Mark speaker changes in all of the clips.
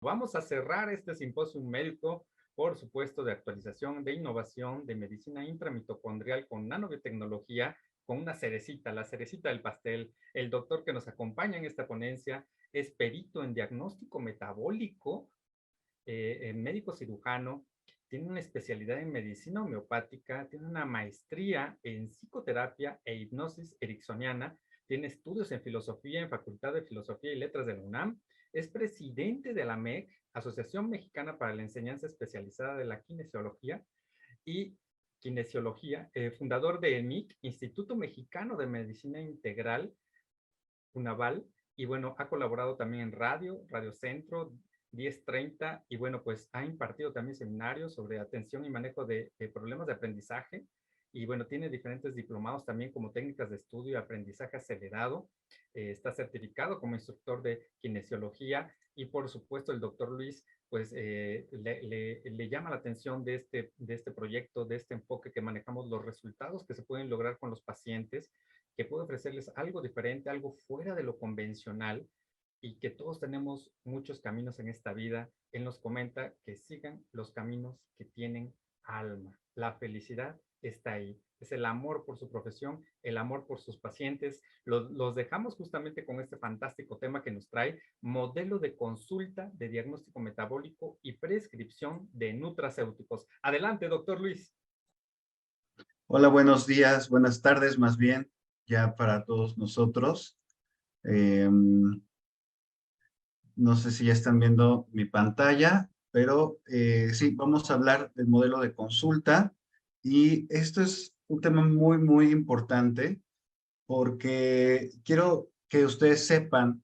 Speaker 1: Vamos a cerrar este simposio médico, por supuesto, de actualización, de innovación, de medicina intramitocondrial con nanobiotecnología, con una cerecita, la cerecita del pastel. El doctor que nos acompaña en esta ponencia es perito en diagnóstico metabólico, médico cirujano, tiene una especialidad en medicina homeopática, tiene una maestría en psicoterapia e hipnosis ericksoniana, tiene estudios en filosofía en Facultad de Filosofía y Letras de la UNAM, es presidente de la MEC, Asociación Mexicana para la Enseñanza Especializada de la Kinesiología y fundador de EMIC, Instituto Mexicano de Medicina Integral, UNAVAL, y bueno, ha colaborado también en Radio Centro, 1030, y bueno, pues ha impartido también seminarios sobre atención y manejo de problemas de aprendizaje, y bueno, tiene diferentes diplomados también como técnicas de estudio y aprendizaje acelerado, está certificado como instructor de kinesiología, y por supuesto el doctor Luis, pues le llama la atención de este proyecto, de este enfoque que manejamos, los resultados que se pueden lograr con los pacientes, que puede ofrecerles algo diferente, algo fuera de lo convencional, y que todos tenemos muchos caminos en esta vida. Él nos comenta que sigan los caminos que tienen alma. La felicidad está ahí. Es el amor por su profesión, el amor por sus pacientes. Los dejamos justamente con este fantástico tema que nos trae, modelo de consulta de diagnóstico metabólico y prescripción de nutracéuticos. Adelante, doctor Luis.
Speaker 2: Hola, buenos días, buenas tardes más bien, ya para todos nosotros. No sé si ya están viendo mi pantalla, pero sí, vamos a hablar del modelo de consulta y esto es un tema muy importante porque quiero que ustedes sepan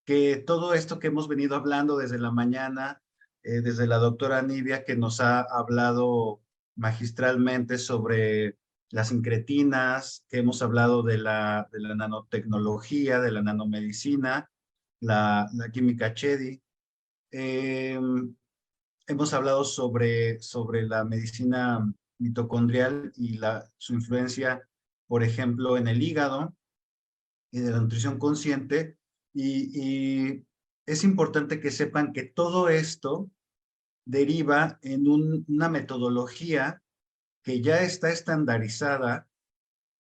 Speaker 2: que todo esto que hemos venido hablando desde la mañana, desde la doctora Nivia que nos ha hablado magistralmente sobre las incretinas, que hemos hablado de la nanotecnología, de la nanomedicina, la química Chedi. Eh, Hemos hablado sobre la medicina mitocondrial y su influencia, por ejemplo, en el hígado y de la nutrición consciente. Y es importante que sepan que todo esto deriva en una metodología que ya está estandarizada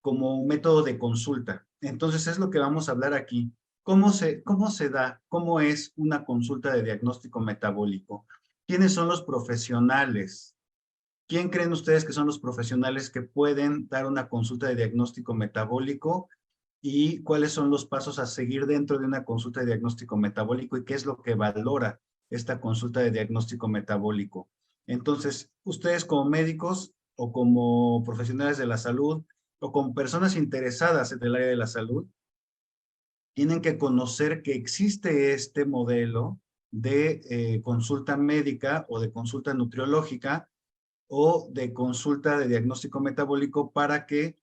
Speaker 2: como un método de consulta. Entonces es lo que vamos a hablar aquí. Cómo se da? ¿Cómo es una consulta de diagnóstico metabólico? ¿Quiénes son los profesionales? ¿Quién creen ustedes que son los profesionales que pueden dar una consulta de diagnóstico metabólico? ¿Y cuáles son los pasos a seguir dentro de una consulta de diagnóstico metabólico? ¿Y qué es lo que valora esta consulta de diagnóstico metabólico? Entonces, ustedes como médicos o como profesionales de la salud o como personas interesadas en el área de la salud, tienen que conocer que existe este modelo de consulta médica o de consulta nutriológica o de consulta de diagnóstico metabólico para que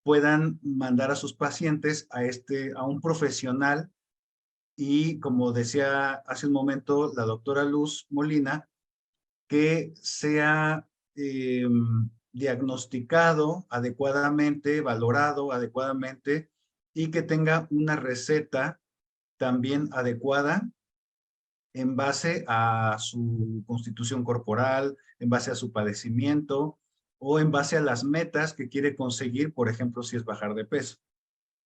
Speaker 2: puedan mandar a sus pacientes a un profesional y, como decía hace un momento la doctora Luz Molina, que sea diagnosticado adecuadamente, valorado adecuadamente y que tenga una receta también adecuada en base a su constitución corporal, en base a su padecimiento o en base a las metas que quiere conseguir, por ejemplo, si es bajar de peso.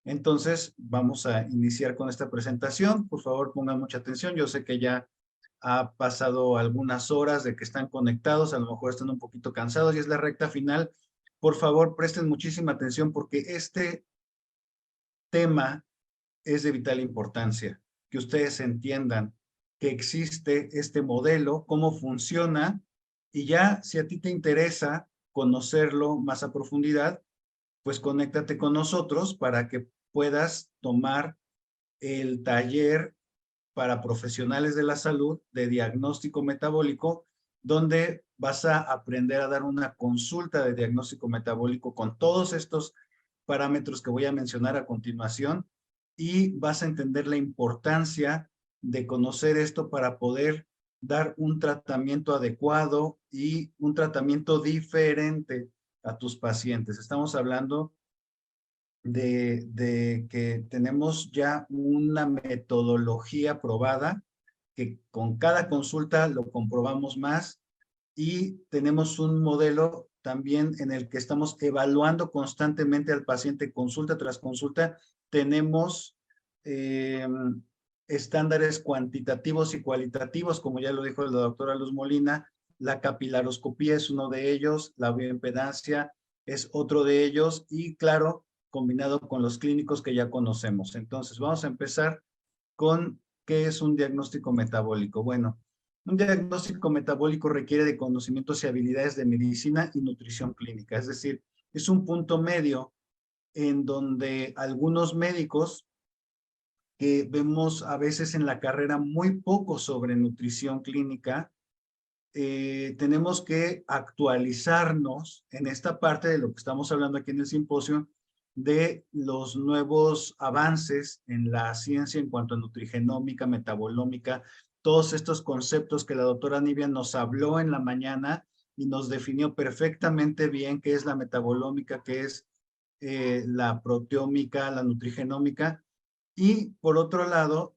Speaker 2: Entonces, vamos a iniciar con esta presentación. Por favor, pongan mucha atención. Yo sé que ya ha pasado algunas horas de que están conectados, a lo mejor están un poquito cansados y es la recta final. Por favor, presten muchísima atención porque este tema es de vital importancia, que ustedes entiendan que existe este modelo, cómo funciona, y ya si a ti te interesa conocerlo más a profundidad, pues conéctate con nosotros para que puedas tomar el taller para profesionales de la salud de diagnóstico metabólico, donde vas a aprender a dar una consulta de diagnóstico metabólico con todos estos parámetros que voy a mencionar a continuación y vas a entender la importancia de conocer esto para poder dar un tratamiento adecuado y un tratamiento diferente a tus pacientes. Estamos hablando de que tenemos ya una metodología probada que con cada consulta lo comprobamos más y tenemos un modelo también en el que estamos evaluando constantemente al paciente consulta tras consulta. Tenemos estándares cuantitativos y cualitativos, como ya lo dijo la doctora Luz Molina. La capilaroscopía es uno de ellos, la bioimpedancia es otro de ellos y claro, combinado con los clínicos que ya conocemos. Entonces, vamos a empezar con qué es un diagnóstico metabólico. Bueno, un diagnóstico metabólico requiere de conocimientos y habilidades de medicina y nutrición clínica, es decir, es un punto medio en donde algunos médicos que vemos a veces en la carrera muy poco sobre nutrición clínica, tenemos que actualizarnos en esta parte de lo que estamos hablando aquí en el simposio, de los nuevos avances en la ciencia en cuanto a nutrigenómica, metabolómica, todos estos conceptos que la doctora Nivia nos habló en la mañana y nos definió perfectamente bien qué es la metabolómica, qué es la proteómica, la nutrigenómica. Y por otro lado,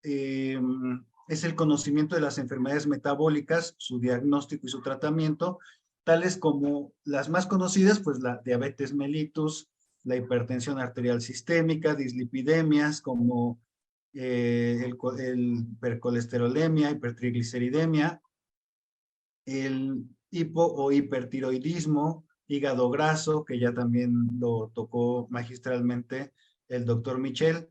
Speaker 2: es el conocimiento de las enfermedades metabólicas, su diagnóstico y su tratamiento, tales como las más conocidas, pues la diabetes mellitus, la hipertensión arterial sistémica, dislipidemias como el hipercolesterolemia, hipertrigliceridemia, el hipo o hipertiroidismo, hígado graso, que ya también lo tocó magistralmente el doctor Michel,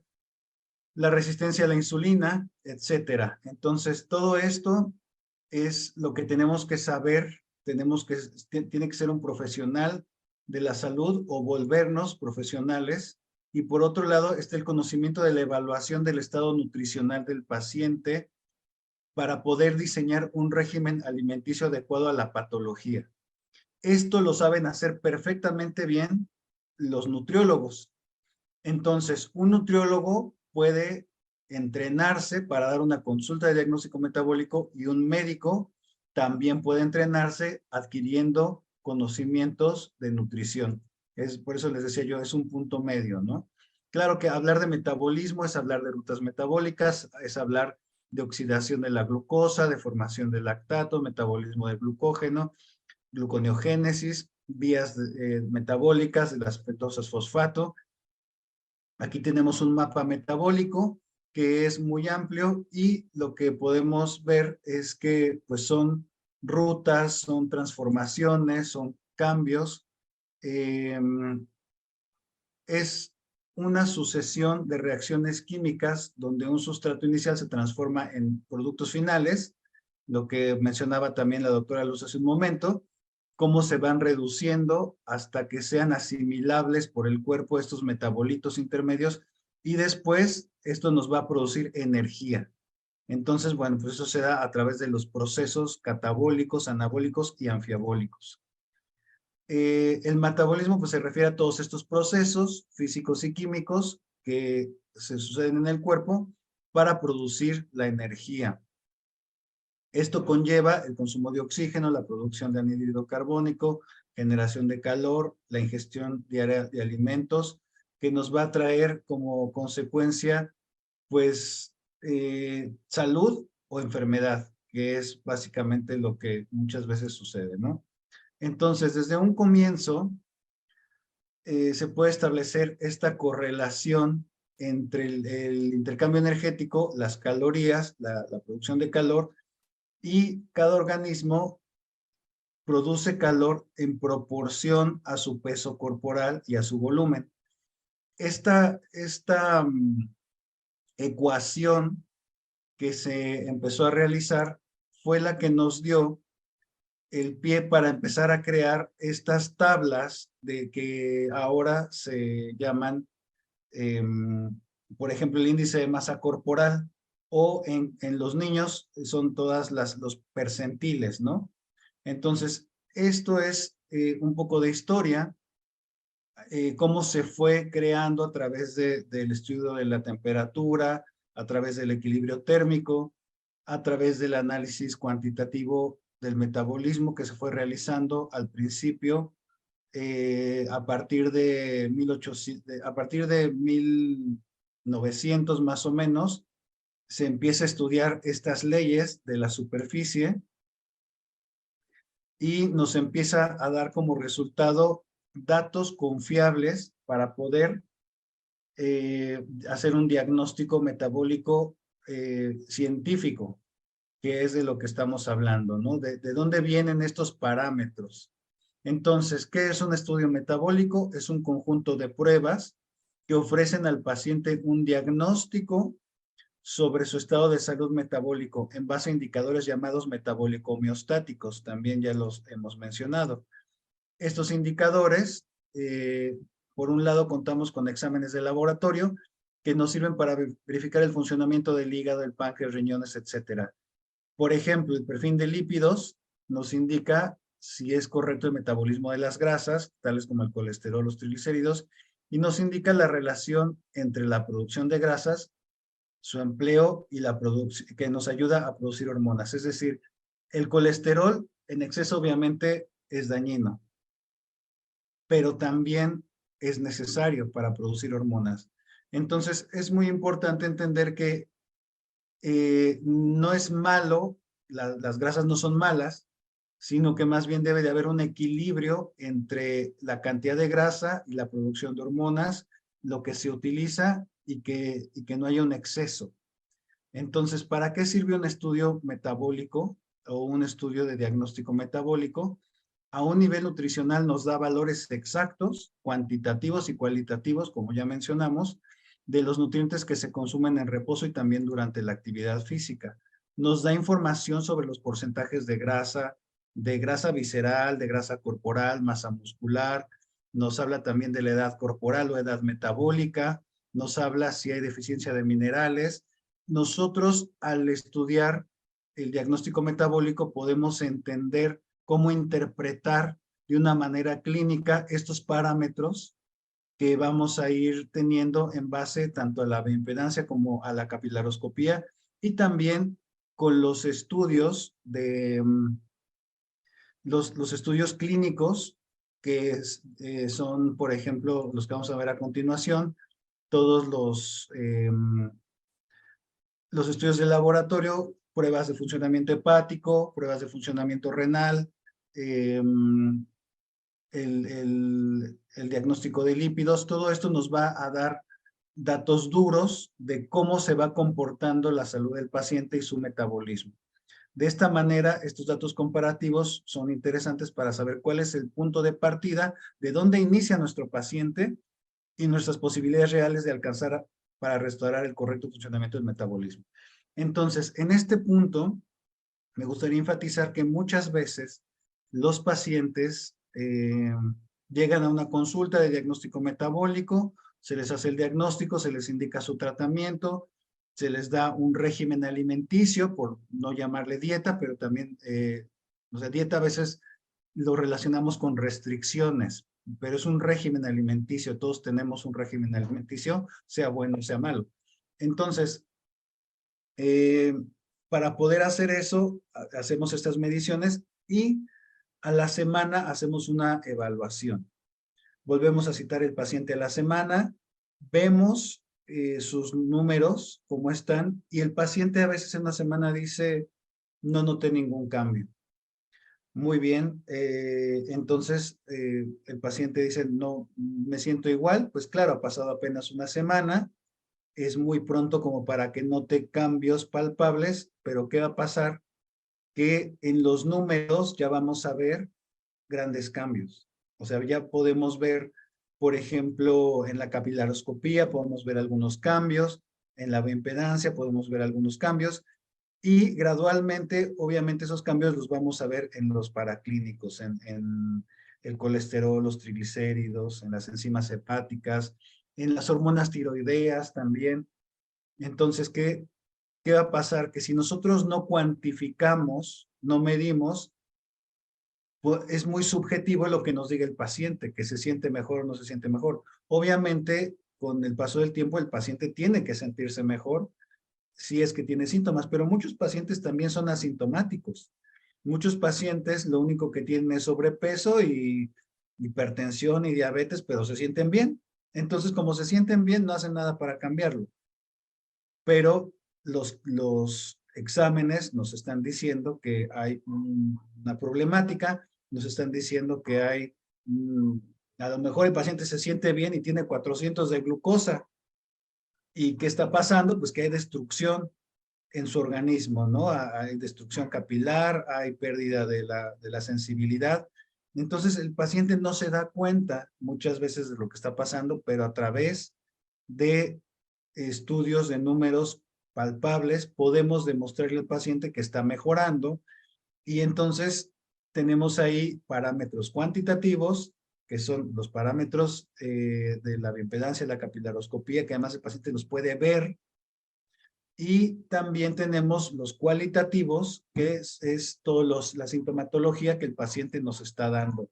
Speaker 2: la resistencia a la insulina, etcétera. Entonces, todo esto es lo que tenemos que saber, tiene que ser un profesional de la salud o volvernos profesionales. Y por otro lado, está el conocimiento de la evaluación del estado nutricional del paciente para poder diseñar un régimen alimenticio adecuado a la patología. Esto lo saben hacer perfectamente bien los nutriólogos. Entonces, un nutriólogo puede entrenarse para dar una consulta de diagnóstico metabólico y un médico también puede entrenarse adquiriendo conocimientos de nutrición. Por eso les decía yo, es un punto medio, ¿no? Claro que hablar de metabolismo es hablar de rutas metabólicas, es hablar de oxidación de la glucosa, de formación de lactato, metabolismo del glucógeno, gluconeogénesis, vías metabólicas de las pentosas fosfato. Aquí tenemos un mapa metabólico que es muy amplio y lo que podemos ver es que pues son rutas, son transformaciones, son cambios. Es una sucesión de reacciones químicas donde un sustrato inicial se transforma en productos finales, lo que mencionaba también la doctora Luz hace un momento, cómo se van reduciendo hasta que sean asimilables por el cuerpo estos metabolitos intermedios y después esto nos va a producir energía. Entonces, bueno, pues eso se da a través de los procesos catabólicos, anabólicos y anfiabólicos. El metabolismo pues, se refiere a todos estos procesos físicos y químicos que se suceden en el cuerpo para producir la energía. Esto conlleva el consumo de oxígeno, la producción de anhídrido carbónico, generación de calor, la ingestión diaria de alimentos, que nos va a traer como consecuencia, pues, salud o enfermedad, que es básicamente lo que muchas veces sucede, ¿no? Entonces, desde un comienzo, se puede establecer esta correlación entre el intercambio energético, las calorías, la producción de calor, y cada organismo produce calor en proporción a su peso corporal y a su volumen. Esta ecuación que se empezó a realizar fue la que nos dio el pie para empezar a crear estas tablas de que ahora se llaman, por ejemplo, el índice de masa corporal, o en los niños son todas los percentiles, ¿no? Entonces, esto es un poco de historia, cómo se fue creando a través del estudio de la temperatura, a través del equilibrio térmico, a través del análisis cuantitativo del metabolismo que se fue realizando al principio, a partir de 1900 más o menos, se empieza a estudiar estas leyes de la superficie y nos empieza a dar como resultado datos confiables para poder hacer un diagnóstico metabólico científico, que es de lo que estamos hablando, ¿no? De dónde vienen estos parámetros. Entonces, ¿qué es un estudio metabólico? Es un conjunto de pruebas que ofrecen al paciente un diagnóstico sobre su estado de salud metabólico en base a indicadores llamados metabólico homeostáticos, también ya los hemos mencionado. Estos indicadores, por un lado, contamos con exámenes de laboratorio que nos sirven para verificar el funcionamiento del hígado, el páncreas, riñones, etcétera. Por ejemplo, el perfil de lípidos nos indica si es correcto el metabolismo de las grasas, tales como el colesterol, los triglicéridos, y nos indica la relación entre la producción de grasas, su empleo y la producción, que nos ayuda a producir hormonas. Es decir, el colesterol en exceso obviamente es dañino, pero también es necesario para producir hormonas. Entonces, es muy importante entender que no es malo, las grasas no son malas, sino que más bien debe de haber un equilibrio entre la cantidad de grasa y la producción de hormonas, lo que se utiliza y que no haya un exceso. Entonces, ¿para qué sirve un estudio metabólico o un estudio de diagnóstico metabólico? A un nivel nutricional nos da valores exactos, cuantitativos y cualitativos, como ya mencionamos, de los nutrientes que se consumen en reposo y también durante la actividad física. Nos da información sobre los porcentajes de grasa visceral, de grasa corporal, masa muscular. Nos habla también de la edad corporal o edad metabólica. Nos habla si hay deficiencia de minerales. Nosotros, al estudiar el diagnóstico metabólico, podemos entender cómo interpretar de una manera clínica estos parámetros que vamos a ir teniendo en base tanto a la bioimpedancia como a la capilaroscopía y también con los estudios de los estudios clínicos que son, por ejemplo, los que vamos a ver a continuación, todos los estudios de laboratorio, pruebas de funcionamiento hepático, pruebas de funcionamiento renal, el diagnóstico de lípidos, todo esto nos va a dar datos duros de cómo se va comportando la salud del paciente y su metabolismo. De esta manera, estos datos comparativos son interesantes para saber cuál es el punto de partida, de dónde inicia nuestro paciente y nuestras posibilidades reales de alcanzar para restaurar el correcto funcionamiento del metabolismo. Entonces, en este punto, me gustaría enfatizar que muchas veces los pacientes llegan a una consulta de diagnóstico metabólico, se les hace el diagnóstico, se les indica su tratamiento, se les da un régimen alimenticio, por no llamarle dieta, pero también, o sea, dieta a veces lo relacionamos con restricciones, pero es un régimen alimenticio, todos tenemos un régimen alimenticio, sea bueno o sea malo. Entonces, para poder hacer eso, hacemos estas mediciones y a la semana hacemos una evaluación. Volvemos a citar el paciente a la semana, vemos sus números, cómo están, y el paciente a veces en una semana dice, no noté ningún cambio. Muy bien, entonces el paciente dice, no, me siento igual, pues claro, ha pasado apenas una semana, es muy pronto como para que note cambios palpables, pero ¿qué va a pasar? Que en los números ya vamos a ver grandes cambios. O sea, ya podemos ver, por ejemplo, en la capilaroscopía podemos ver algunos cambios, en la bioimpedancia podemos ver algunos cambios, y gradualmente, obviamente, esos cambios los vamos a ver en los paraclínicos, en el colesterol, los triglicéridos, en las enzimas hepáticas, en las hormonas tiroideas también. Entonces, ¿qué va a pasar? Que si nosotros no cuantificamos, no medimos, pues es muy subjetivo lo que nos diga el paciente, que se siente mejor o no se siente mejor. Obviamente, con el paso del tiempo, el paciente tiene que sentirse mejor si es que tiene síntomas, pero muchos pacientes también son asintomáticos. Muchos pacientes lo único que tienen es sobrepeso y hipertensión y diabetes, pero se sienten bien. Entonces, como se sienten bien, no hacen nada para cambiarlo. Pero los exámenes nos están diciendo que hay una problemática, nos están diciendo que hay, a lo mejor el paciente se siente bien y tiene 400 de glucosa. ¿Y qué está pasando? Pues que hay destrucción en su organismo, ¿no? Hay destrucción capilar, hay pérdida de la sensibilidad. Entonces el paciente no se da cuenta muchas veces de lo que está pasando, pero a través de estudios de números palpables podemos demostrarle al paciente que está mejorando y entonces tenemos ahí parámetros cuantitativos que son los parámetros de la bioimpedancia, la capilaroscopía, que además el paciente los puede ver. Y también tenemos los cualitativos, que es toda la sintomatología que el paciente nos está dando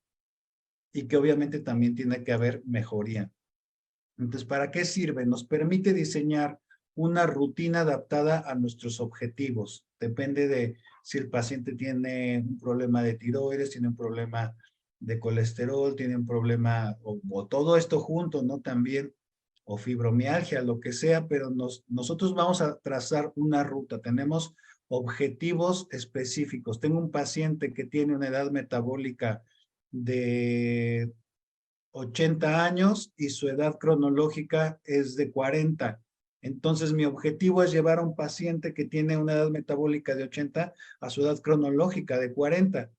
Speaker 2: y que obviamente también tiene que haber mejoría. Entonces, ¿para qué sirve? Nos permite diseñar una rutina adaptada a nuestros objetivos. Depende de si el paciente tiene un problema de tiroides, tiene un problema de colesterol, tiene un problema, o todo esto junto, ¿no? También, o fibromialgia, lo que sea, pero nosotros vamos a trazar una ruta. Tenemos objetivos específicos. Tengo un paciente que tiene una edad metabólica de 80 años y su edad cronológica es de 40. Entonces, mi objetivo es llevar a un paciente que tiene una edad metabólica de 80 a su edad cronológica de 40.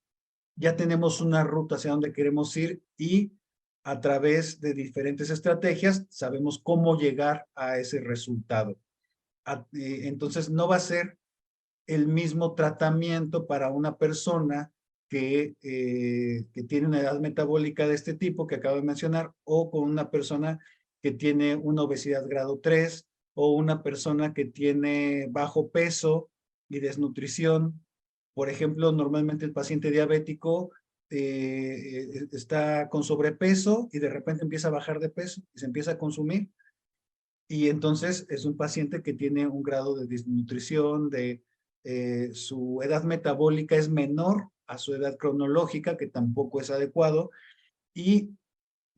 Speaker 2: Ya tenemos una ruta hacia donde queremos ir y a través de diferentes estrategias sabemos cómo llegar a ese resultado. Entonces, no va a ser el mismo tratamiento para una persona que tiene una edad metabólica de este tipo que acabo de mencionar, o con una persona que tiene una obesidad grado 3, o una persona que tiene bajo peso y desnutrición. Por ejemplo, normalmente el paciente diabético está con sobrepeso y de repente empieza a bajar de peso y se empieza a consumir. Y entonces es un paciente que tiene un grado de desnutrición, su edad metabólica es menor a su edad cronológica, que tampoco es adecuado, y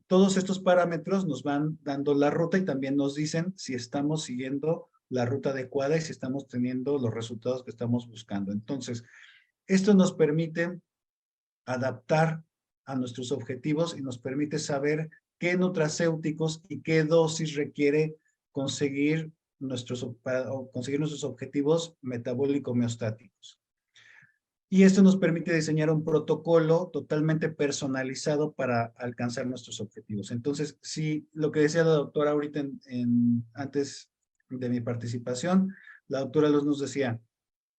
Speaker 2: todos estos parámetros nos van dando la ruta y también nos dicen si estamos siguiendo la ruta adecuada y si estamos teniendo los resultados que estamos buscando. Entonces, esto nos permite adaptar a nuestros objetivos y nos permite saber qué nutracéuticos y qué dosis requiere conseguir para conseguir nuestros objetivos metabólico-homeostáticos. Y esto nos permite diseñar un protocolo totalmente personalizado para alcanzar nuestros objetivos. Entonces, sí, lo que decía la doctora ahorita antes de mi participación, la doctora Luz nos decía,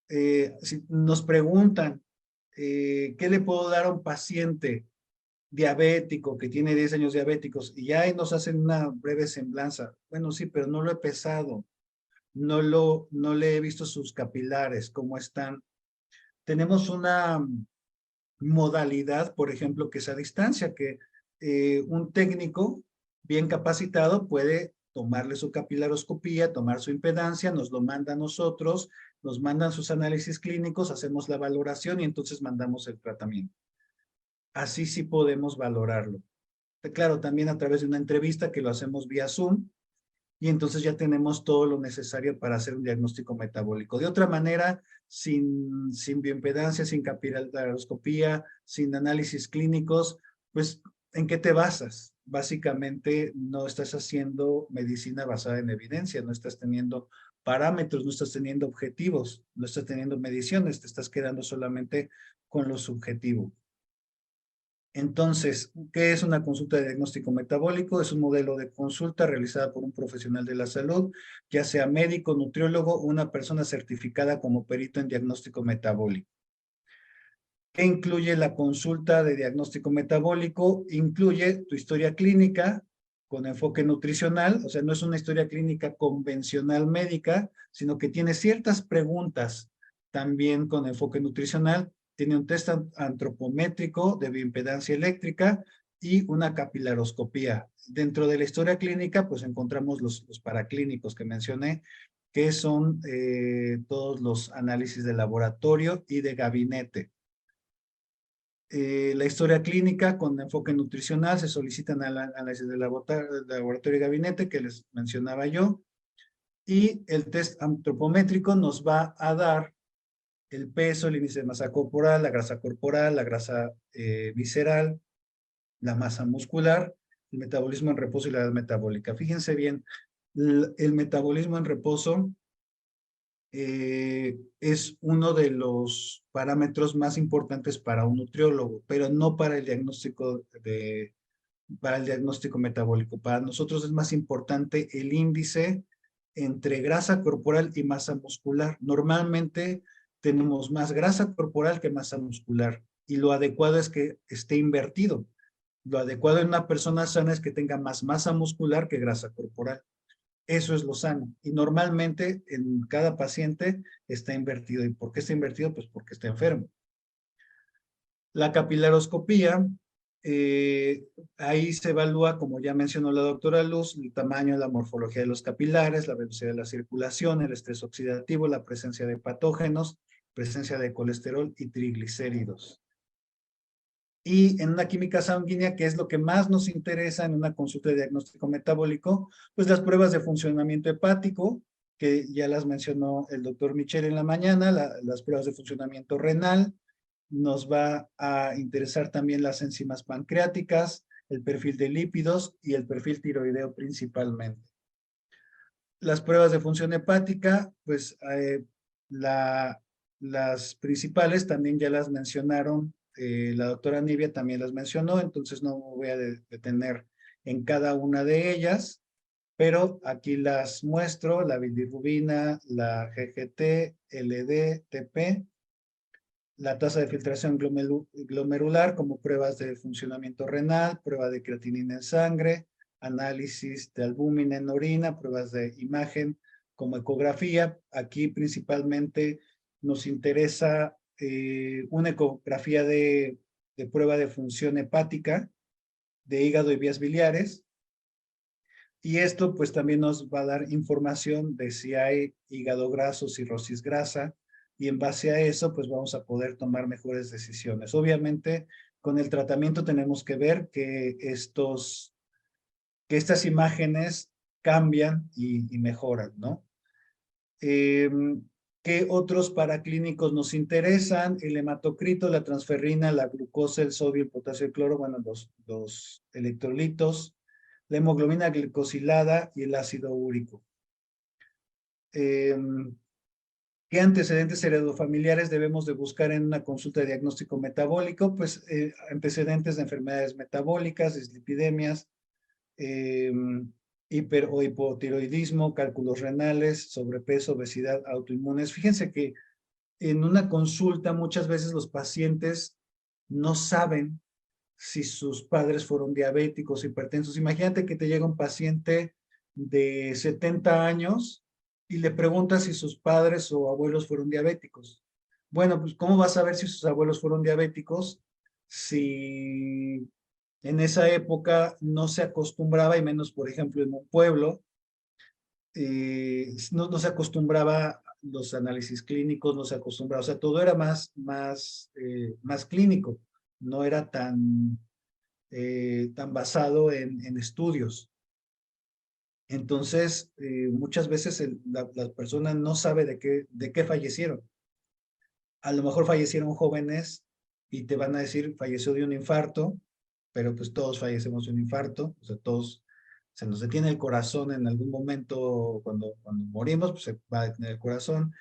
Speaker 2: si nos preguntan, ¿qué le puedo dar a un paciente diabético que tiene 10 años diabéticos? Y ya ahí nos hacen una breve semblanza. Bueno, sí, pero no lo he pesado, no le he visto sus capilares, cómo están. Tenemos una modalidad, por ejemplo, que es a distancia, que un técnico bien capacitado puede tomarle su capilaroscopía, tomar su impedancia, nos lo manda a nosotros, nos mandan sus análisis clínicos, hacemos la valoración y entonces mandamos el tratamiento. Así sí podemos valorarlo. Claro, también a través de una entrevista que lo hacemos vía Zoom, y entonces ya tenemos todo lo necesario para hacer un diagnóstico metabólico. De otra manera, sin bioimpedancia, sin capilaroscopía, sin análisis clínicos, pues, ¿en qué te basas? Básicamente, no estás haciendo medicina basada en evidencia, no estás teniendo parámetros, no estás teniendo objetivos, no estás teniendo mediciones, te estás quedando solamente con lo subjetivo. Entonces, ¿qué es una consulta de diagnóstico metabólico? Es un modelo de consulta realizada por un profesional de la salud, ya sea médico, nutriólogo o una persona certificada como perito en diagnóstico metabólico. ¿Qué incluye la consulta de diagnóstico metabólico? Incluye tu historia clínica con enfoque nutricional, o sea, no es una historia clínica convencional médica, sino que tiene ciertas preguntas también con enfoque nutricional. Tiene un test antropométrico de bioimpedancia eléctrica y una capilaroscopía. Dentro de la historia clínica, pues encontramos los paraclínicos que mencioné, que son todos los análisis de laboratorio y de gabinete. La historia clínica con enfoque nutricional, se solicitan análisis de laboratorio y gabinete que les mencionaba yo. Y el test antropométrico nos va a dar el peso, el índice de masa corporal, la grasa visceral, la masa muscular, el metabolismo en reposo y la edad metabólica. Fíjense bien, el metabolismo en reposo es uno de los parámetros más importantes para un nutriólogo, pero no para el diagnóstico para el diagnóstico metabólico. Para nosotros es más importante el índice entre grasa corporal y masa muscular. Normalmente tenemos más grasa corporal que masa muscular y lo adecuado es que esté invertido. Lo adecuado en una persona sana es que tenga más masa muscular que grasa corporal. Eso es lo sano. Y normalmente en cada paciente está invertido. ¿Y por qué está invertido? Pues porque está enfermo. La capilaroscopía, ahí se evalúa, como ya mencionó la doctora Luz, el tamaño, la morfología de los capilares, la velocidad de la circulación, el estrés oxidativo, la presencia de patógenos, presencia de colesterol y triglicéridos. Y en una química sanguínea, que es lo que más nos interesa en una consulta de diagnóstico metabólico, pues las pruebas de funcionamiento hepático, que ya las mencionó el doctor Michel en la mañana, las pruebas de funcionamiento renal, nos va a interesar también las enzimas pancreáticas, el perfil de lípidos y el perfil tiroideo principalmente. Las pruebas de función hepática, pues las principales también ya las mencionaron, la doctora Nivia también las mencionó, entonces no me voy a detener en cada una de ellas, pero aquí las muestro, la bilirrubina, la GGT, LD, TP, la tasa de filtración glomerular como pruebas de funcionamiento renal, prueba de creatinina en sangre, análisis de albúmina en orina, pruebas de imagen como ecografía. Aquí principalmente nos interesa una ecografía de prueba de función hepática, de hígado y vías biliares. Y esto pues también nos va a dar información de si hay hígado graso, cirrosis grasa, y en base a eso pues vamos a poder tomar mejores decisiones. Obviamente con el tratamiento tenemos que ver que estas imágenes cambian y mejoran, ¿no? ¿Qué otros paraclínicos nos interesan? El hematocrito, la transferrina, la glucosa, el sodio, el potasio, el cloro, bueno, los electrolitos, la hemoglobina glicosilada y el ácido úrico. ¿Qué antecedentes heredofamiliares debemos de buscar en una consulta de diagnóstico metabólico? Pues antecedentes de enfermedades metabólicas, dislipidemias, hiper o hipotiroidismo, cálculos renales, sobrepeso, obesidad, autoinmunes. Fíjense que en una consulta muchas veces los pacientes no saben si sus padres fueron diabéticos, hipertensos. Imagínate que te llega un paciente de 70 años y le preguntas si sus padres o abuelos fueron diabéticos. Bueno, pues ¿cómo vas a saber si sus abuelos fueron diabéticos si en esa época no se acostumbraba, y menos por ejemplo en un pueblo, no se acostumbraba los análisis clínicos, no se acostumbraba, o sea, todo era más clínico, no era tan basado en estudios. Entonces, muchas veces la persona no sabe de qué fallecieron. A lo mejor fallecieron jóvenes y te van a decir falleció de un infarto, pero pues todos fallecemos de un infarto, o sea, todos se nos detiene el corazón en algún momento cuando morimos, pues se va a detener el corazón,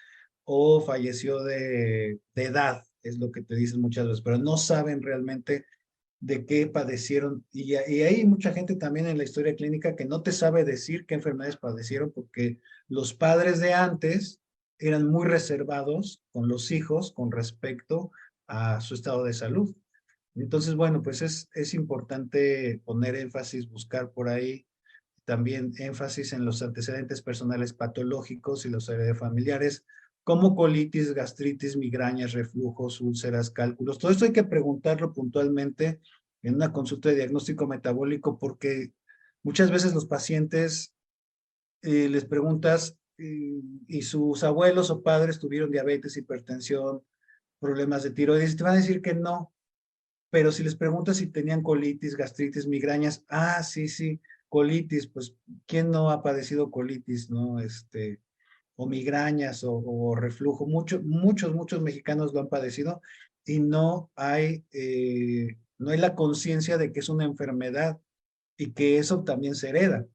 Speaker 2: o falleció de edad, es lo que te dicen muchas veces, pero no saben realmente de qué padecieron. Y hay mucha gente también en la historia clínica que no te sabe decir qué enfermedades padecieron porque los padres de antes eran muy reservados con los hijos con respecto a su estado de salud. Entonces, bueno, pues es importante poner énfasis, buscar por ahí también énfasis en los antecedentes personales patológicos y los familiares, como colitis, gastritis, migrañas, reflujos, úlceras, cálculos. Todo esto hay que preguntarlo puntualmente en una consulta de diagnóstico metabólico porque muchas veces los pacientes les preguntas y sus abuelos o padres tuvieron diabetes, hipertensión, problemas de tiroides, y te van a decir que no, pero si les preguntas si tenían colitis, gastritis, migrañas, sí, sí, colitis, pues, ¿quién no ha padecido colitis, no? O migrañas o reflujo. Muchos mexicanos lo han padecido y no hay la conciencia de que es una enfermedad y que eso también se hereda.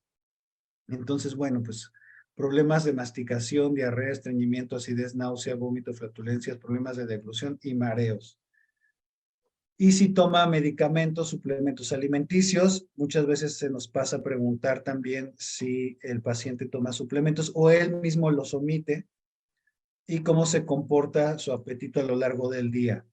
Speaker 2: Entonces, bueno, pues problemas de masticación, diarrea, estreñimiento, acidez, náusea, vómito, flatulencias, problemas de deglución y mareos. Y si toma medicamentos, suplementos alimenticios, muchas veces se nos pasa a preguntar también si el paciente toma suplementos o él mismo los omite y cómo se comporta su apetito a lo largo del día.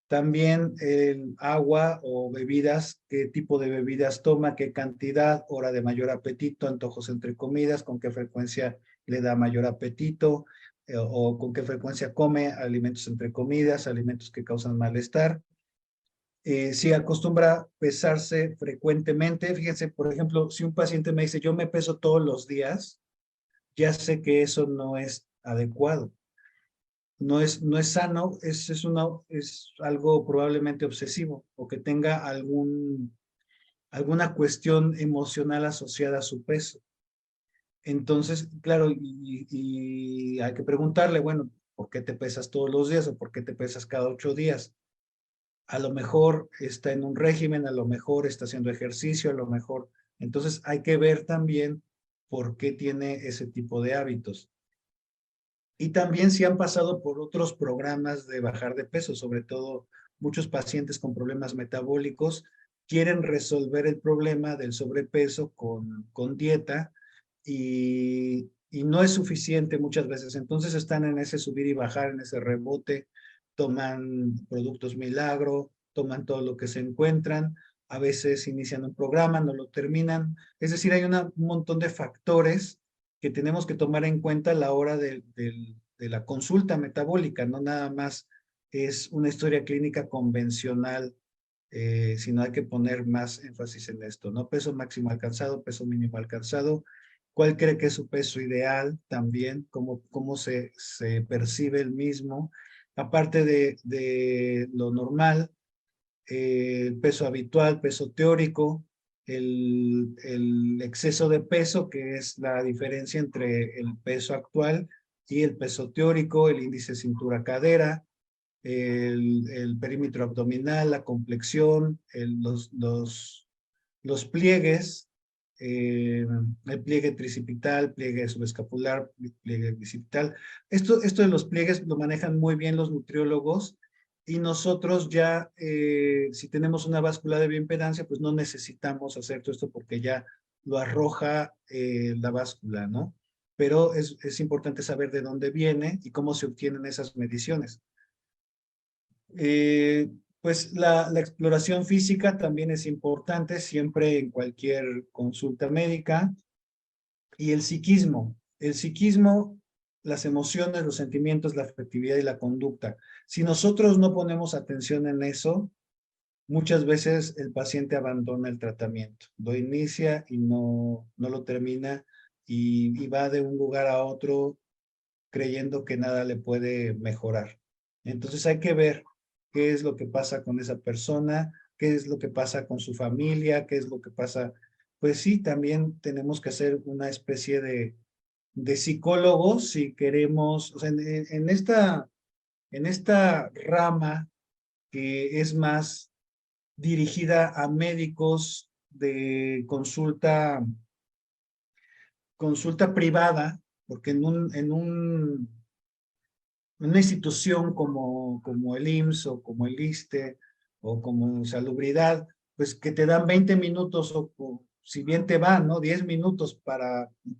Speaker 2: También el agua o bebidas, qué tipo de bebidas toma, qué cantidad, hora de mayor apetito, antojos entre comidas, con qué frecuencia le da mayor apetito o con qué frecuencia come alimentos entre comidas, alimentos que causan malestar. Si acostumbra pesarse frecuentemente, fíjense, por ejemplo, si un paciente me dice, yo me peso todos los días, ya sé que eso no es adecuado. No es sano, es algo probablemente obsesivo o que tenga alguna cuestión emocional asociada a su peso. Entonces, claro, y hay que preguntarle, bueno, ¿por qué te pesas todos los días o por qué te pesas cada 8 días? A lo mejor está en un régimen, a lo mejor está haciendo ejercicio, a lo mejor. Entonces hay que ver también por qué tiene ese tipo de hábitos. Y también si han pasado por otros programas de bajar de peso, sobre todo muchos pacientes con problemas metabólicos quieren resolver el problema del sobrepeso con dieta y no es suficiente muchas veces. Entonces están en ese subir y bajar, en ese rebote, toman productos milagro, toman todo lo que se encuentran, a veces inician un programa, no lo terminan. Es decir, hay un montón de factores que tenemos que tomar en cuenta a la hora de la consulta metabólica, no nada más es una historia clínica convencional, sino hay que poner más énfasis en esto, ¿no? Peso máximo alcanzado, peso mínimo alcanzado, cuál cree que es su peso ideal también, cómo se percibe el mismo, aparte de lo normal, el peso habitual, peso teórico, el exceso de peso, que es la diferencia entre el peso actual y el peso teórico, el índice cintura-cadera, el perímetro abdominal, la complexión, los pliegues, el pliegue tricipital, pliegue subescapular, pliegue bicipital. Esto de los pliegues lo manejan muy bien los nutriólogos y nosotros ya, si tenemos una báscula de bioimpedancia, pues no necesitamos hacer todo esto porque ya lo arroja la báscula, ¿no? Pero es importante saber de dónde viene y cómo se obtienen esas mediciones. Pues la exploración física también es importante siempre en cualquier consulta médica. Y el psiquismo, las emociones, los sentimientos, la afectividad y la conducta. Si nosotros no ponemos atención en eso, muchas veces el paciente abandona el tratamiento, lo inicia y no lo termina y va de un lugar a otro creyendo que nada le puede mejorar. Entonces hay que ver qué es lo que pasa con esa persona, qué es lo que pasa con su familia, qué es lo que pasa. Pues sí, también tenemos que hacer una especie de psicólogos si queremos, o sea, en esta rama que es más dirigida a médicos de consulta privada, porque en una institución como el IMSS o como el ISSSTE o como Salubridad, pues que te dan 20 minutos o si bien te van, ¿no? 10 minutos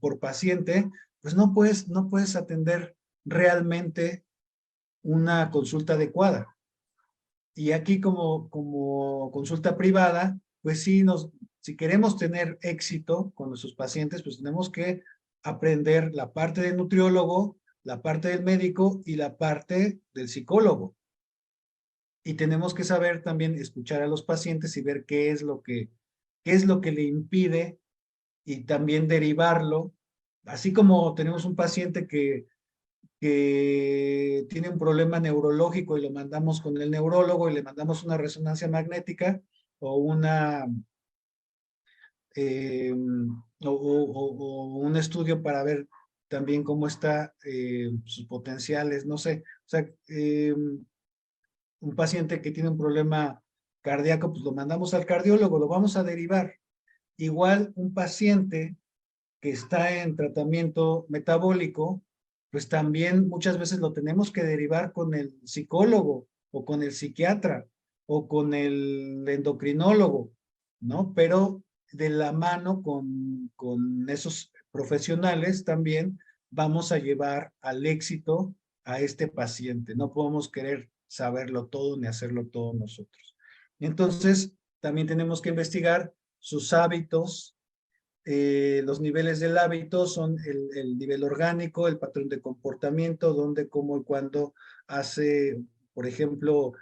Speaker 2: por paciente, pues no puedes atender realmente una consulta adecuada. Y aquí como consulta privada, pues sí, si queremos tener éxito con nuestros pacientes, pues tenemos que aprender la parte del nutriólogo, la parte del médico y la parte del psicólogo. Y tenemos que saber también escuchar a los pacientes y ver qué es lo que le impide y también derivarlo. Así como tenemos un paciente que tiene un problema neurológico y lo mandamos con el neurólogo y le mandamos una resonancia magnética o o un estudio para ver también cómo está sus potenciales, no sé. O sea, un paciente que tiene un problema cardíaco, pues lo mandamos al cardiólogo, lo vamos a derivar. Igual un paciente que está en tratamiento metabólico, pues también muchas veces lo tenemos que derivar con el psicólogo o con el psiquiatra o con el endocrinólogo, ¿no? Pero de la mano con esos profesionales también vamos a llevar al éxito a este paciente. No podemos querer saberlo todo ni hacerlo todo nosotros. Entonces, también tenemos que investigar sus hábitos. Los niveles del hábito son el nivel orgánico, el patrón de comportamiento, dónde, cómo y cuándo hace, por ejemplo,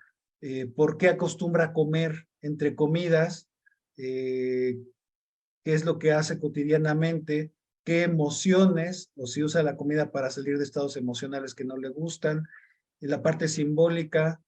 Speaker 2: por qué acostumbra a comer entre comidas, eh, qué es lo que hace cotidianamente, qué emociones, o si usa la comida para salir de estados emocionales que no le gustan, y la parte simbólica,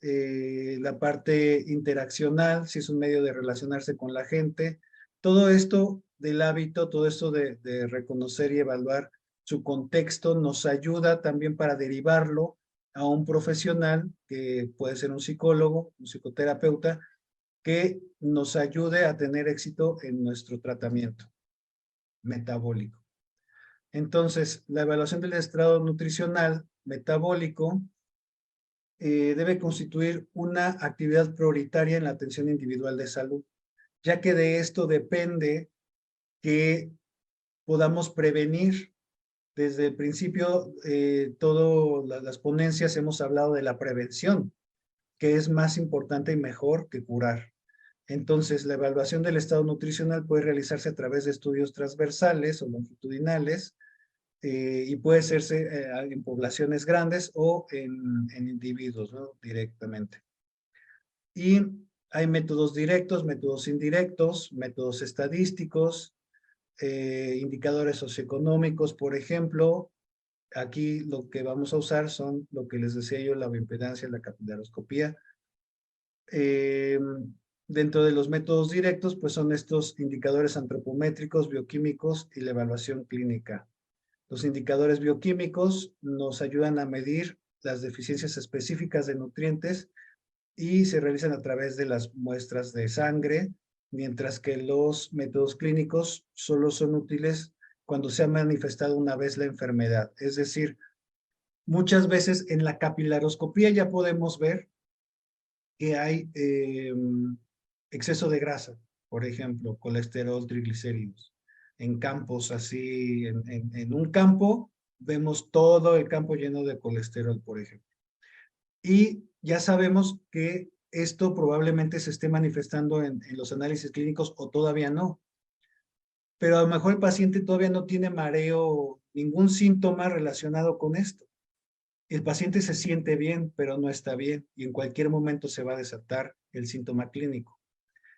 Speaker 2: la parte interaccional, si es un medio de relacionarse con la gente. Todo esto del hábito, todo esto de reconocer y evaluar su contexto nos ayuda también para derivarlo a un profesional que puede ser un psicólogo, un psicoterapeuta, que nos ayude a tener éxito en nuestro tratamiento metabólico. Entonces, la evaluación del estado nutricional metabólico debe constituir una actividad prioritaria en la atención individual de salud, ya que de esto depende que podamos prevenir. Desde el principio, todas las ponencias hemos hablado de la prevención, que es más importante y mejor que curar. Entonces, la evaluación del estado nutricional puede realizarse a través de estudios transversales o longitudinales, y puede hacerse en poblaciones grandes o en individuos, ¿no? Directamente. Y hay métodos directos, métodos indirectos, métodos estadísticos, indicadores socioeconómicos, por ejemplo. Aquí lo que vamos a usar son lo que les decía yo, la bioimpedancia, la capilaroscopía. Eh, Dentro de los métodos directos, pues son estos indicadores antropométricos, bioquímicos y la evaluación clínica. Los indicadores bioquímicos nos ayudan a medir las deficiencias específicas de nutrientes y se realizan a través de las muestras de sangre, mientras que los métodos clínicos solo son útiles cuando se ha manifestado una vez la enfermedad. Es decir, muchas veces en la capilaroscopía ya podemos ver que hay exceso de grasa, por ejemplo, colesterol, triglicéridos, en campos así, en un campo vemos todo el campo lleno de colesterol, por ejemplo. Y ya sabemos que esto probablemente se esté manifestando en los análisis clínicos o todavía no. Pero a lo mejor el paciente todavía no tiene mareo, ningún síntoma relacionado con esto. El paciente se siente bien, pero no está bien y en cualquier momento se va a desatar el síntoma clínico.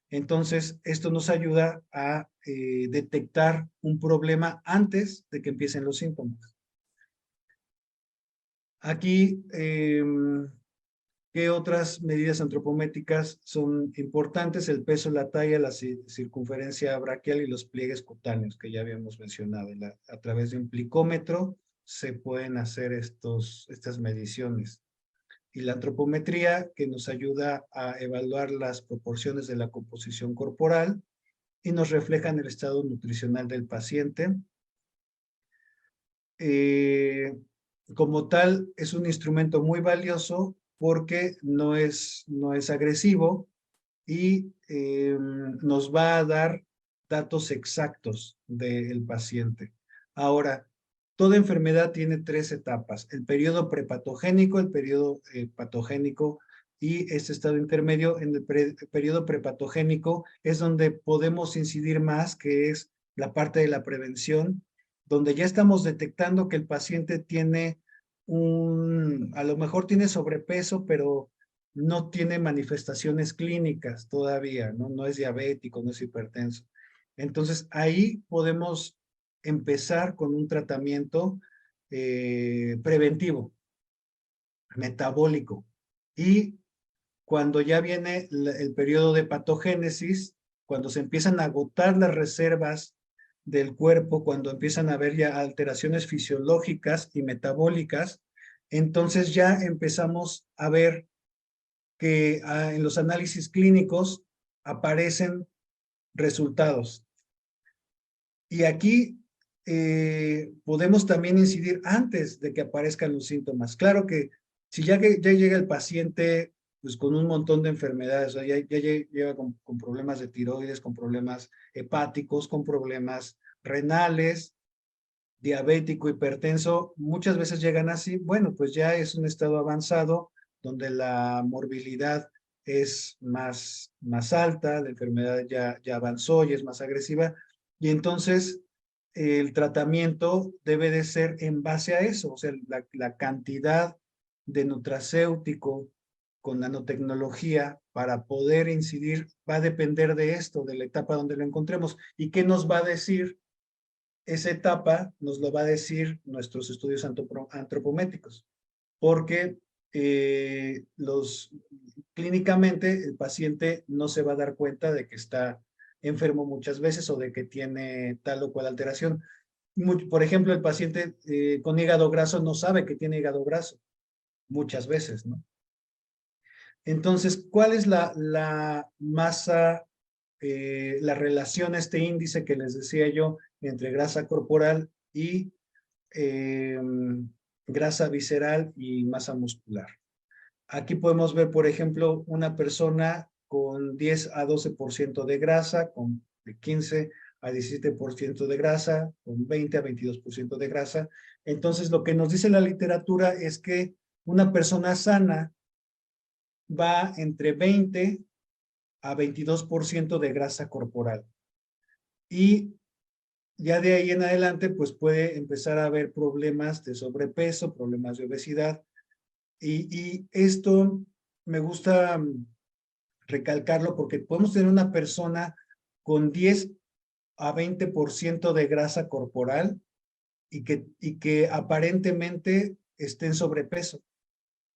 Speaker 2: Entonces, esto nos ayuda a detectar un problema antes de que empiecen los síntomas. Aquí, ¿qué otras medidas antropométricas son importantes? El peso, la talla, la circunferencia braquial y los pliegues cutáneos que ya habíamos mencionado. A través de un plicómetro se pueden hacer estas mediciones. Y la antropometría, que nos ayuda a evaluar las proporciones de la composición corporal y nos reflejan el estado nutricional del paciente. Como tal, es un instrumento muy valioso porque no es agresivo y nos va a dar datos exactos del paciente. Ahora, toda enfermedad tiene 3 etapas: el periodo prepatogénico, el periodo patogénico y este estado intermedio. En el periodo prepatogénico es donde podemos incidir más, que es la parte de la prevención, donde ya estamos detectando que el paciente tiene a lo mejor tiene sobrepeso, pero no tiene manifestaciones clínicas todavía, ¿no? No es diabético, no es hipertenso. Entonces, ahí podemos empezar con un tratamiento preventivo, metabólico. Y cuando ya viene el periodo de patogénesis,
Speaker 3: cuando se empiezan a agotar las reservas del cuerpo, cuando empiezan a haber ya alteraciones fisiológicas y metabólicas, entonces ya empezamos a ver que en los análisis clínicos aparecen resultados. Y aquí podemos también incidir antes de que aparezcan los síntomas. Claro que si ya llega el paciente pues con un montón de enfermedades, o sea, ya llega con problemas de tiroides, con problemas hepáticos, con problemas renales, diabético, hipertenso, muchas veces llegan así, bueno, pues ya es un estado avanzado donde la morbilidad es más alta, la enfermedad ya avanzó y es más agresiva, y entonces el tratamiento debe de ser en base a eso, o sea, la cantidad de nutracéutico con nanotecnología para poder incidir va a depender de esto, de la etapa donde lo encontremos. ¿Y qué nos va a decir? Esa etapa nos lo va a decir nuestros estudios antropométricos, porque clínicamente el paciente no se va a dar cuenta de que está enfermo muchas veces o de que tiene tal o cual alteración. Por ejemplo, el paciente con hígado graso no sabe que tiene hígado graso, muchas veces, ¿no? Entonces, ¿cuál es la masa, la relación, este índice que les decía yo, entre grasa corporal y grasa visceral y masa muscular? Aquí podemos ver, por ejemplo, una persona con 10 a 12% de grasa, con de 15 a 17% de grasa, con 20 a 22% de grasa. Entonces, lo que nos dice la literatura es que una persona sana va entre 20 a 22% de grasa corporal. Y ya de ahí en adelante, pues puede empezar a haber problemas de sobrepeso, problemas de obesidad. Y esto me gusta recalcarlo porque podemos tener una persona con 10 a 20% de grasa corporal y que aparentemente esté en sobrepeso.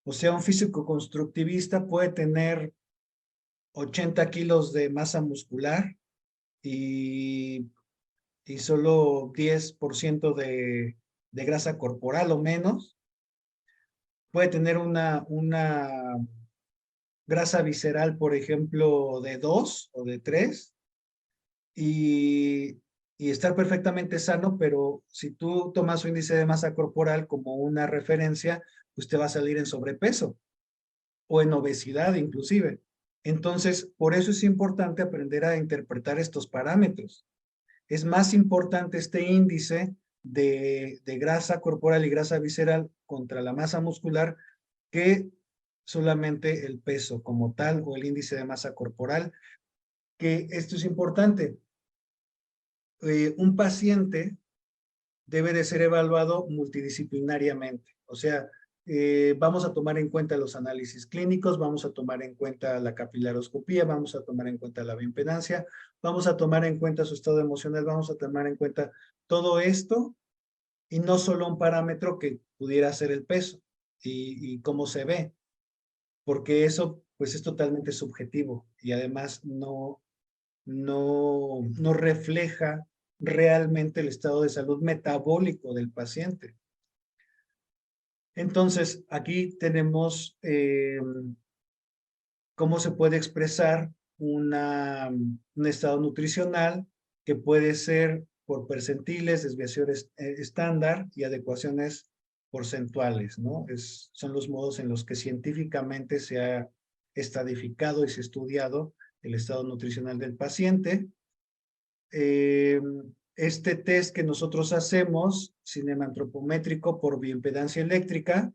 Speaker 3: O sea, un físico constructivista puede tener 80 kilos de masa muscular y solo 10% de grasa corporal o menos. Puede tener una grasa visceral, por ejemplo, de 2 o de 3 y estar perfectamente sano, pero si tú tomas su índice de masa corporal como una referencia, pues te va a salir en sobrepeso o en obesidad inclusive. Entonces, por eso es importante aprender a interpretar estos parámetros. Es más importante este índice de grasa corporal y grasa visceral contra la masa muscular que solamente el peso como tal o el índice de masa corporal, que esto es importante. Un paciente debe de ser evaluado multidisciplinariamente, o sea, vamos a tomar en cuenta los análisis clínicos, vamos a tomar en cuenta la capilaroscopía, vamos a tomar en cuenta la bioimpedancia, vamos a tomar en cuenta su estado emocional, vamos a tomar en cuenta todo esto y no solo un parámetro que pudiera ser el peso y cómo se ve, porque eso pues es totalmente subjetivo y además no refleja realmente el estado de salud metabólico del paciente. Entonces, aquí tenemos cómo se puede expresar un estado nutricional que puede ser por percentiles, desviaciones estándar y adecuaciones porcentuales, ¿no? Son los modos en los que científicamente se ha estadificado y se ha estudiado el estado nutricional del paciente. Este test que nosotros hacemos, cinemantropométrico por bioimpedancia eléctrica,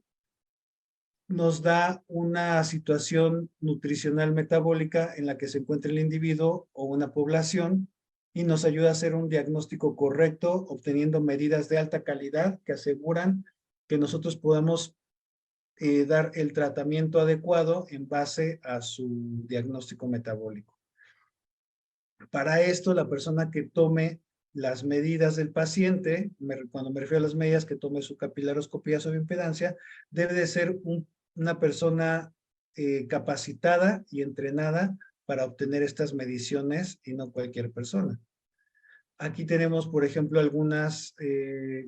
Speaker 3: nos da una situación nutricional metabólica en la que se encuentra el individuo o una población y nos ayuda a hacer un diagnóstico correcto, obteniendo medidas de alta calidad que aseguran que nosotros podamos dar el tratamiento adecuado en base a su diagnóstico metabólico. Para esto, la persona que tome las medidas del paciente, cuando me refiero a las medidas, que tome su capilaroscopía, su bioimpedancia, debe de ser una persona capacitada y entrenada para obtener estas mediciones y no cualquier persona. Aquí tenemos, por ejemplo, algunas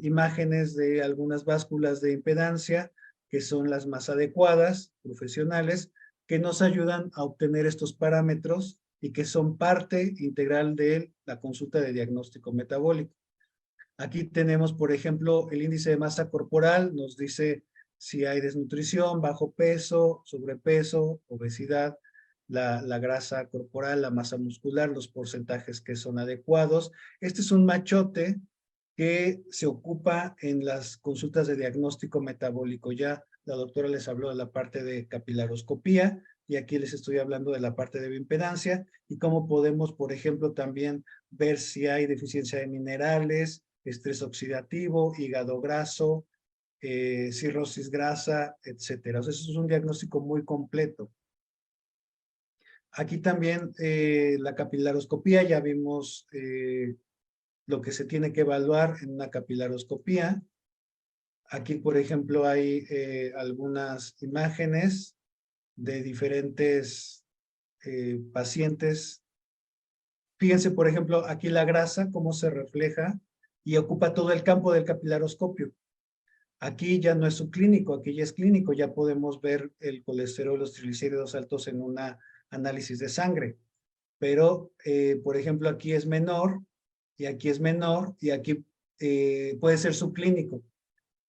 Speaker 3: imágenes de algunas básculas de impedancia que son las más adecuadas, profesionales, que nos ayudan a obtener estos parámetros y que son parte integral de la consulta de diagnóstico metabólico. Aquí tenemos, por ejemplo, el índice de masa corporal, nos dice si hay desnutrición, bajo peso, sobrepeso, obesidad, la grasa corporal, la masa muscular, los porcentajes que son adecuados. Este es un machote que se ocupa en las consultas de diagnóstico metabólico. Ya la doctora les habló de la parte de capilaroscopía y aquí les estoy hablando de la parte de bioimpedancia y cómo podemos, por ejemplo, también ver si hay deficiencia de minerales, estrés oxidativo, hígado graso, cirrosis grasa, etcétera. O sea, eso es un diagnóstico muy completo. Aquí también la capilaroscopía, ya vimos lo que se tiene que evaluar en una capilaroscopía. Aquí, por ejemplo, hay algunas imágenes de diferentes pacientes. Fíjense, por ejemplo, aquí la grasa, cómo se refleja y ocupa todo el campo del capilaroscopio. Aquí ya no es subclínico, aquí ya es clínico, ya podemos ver el colesterol, los triglicéridos altos en un análisis de sangre. Pero, por ejemplo, aquí es menor, y aquí es menor, y aquí puede ser subclínico,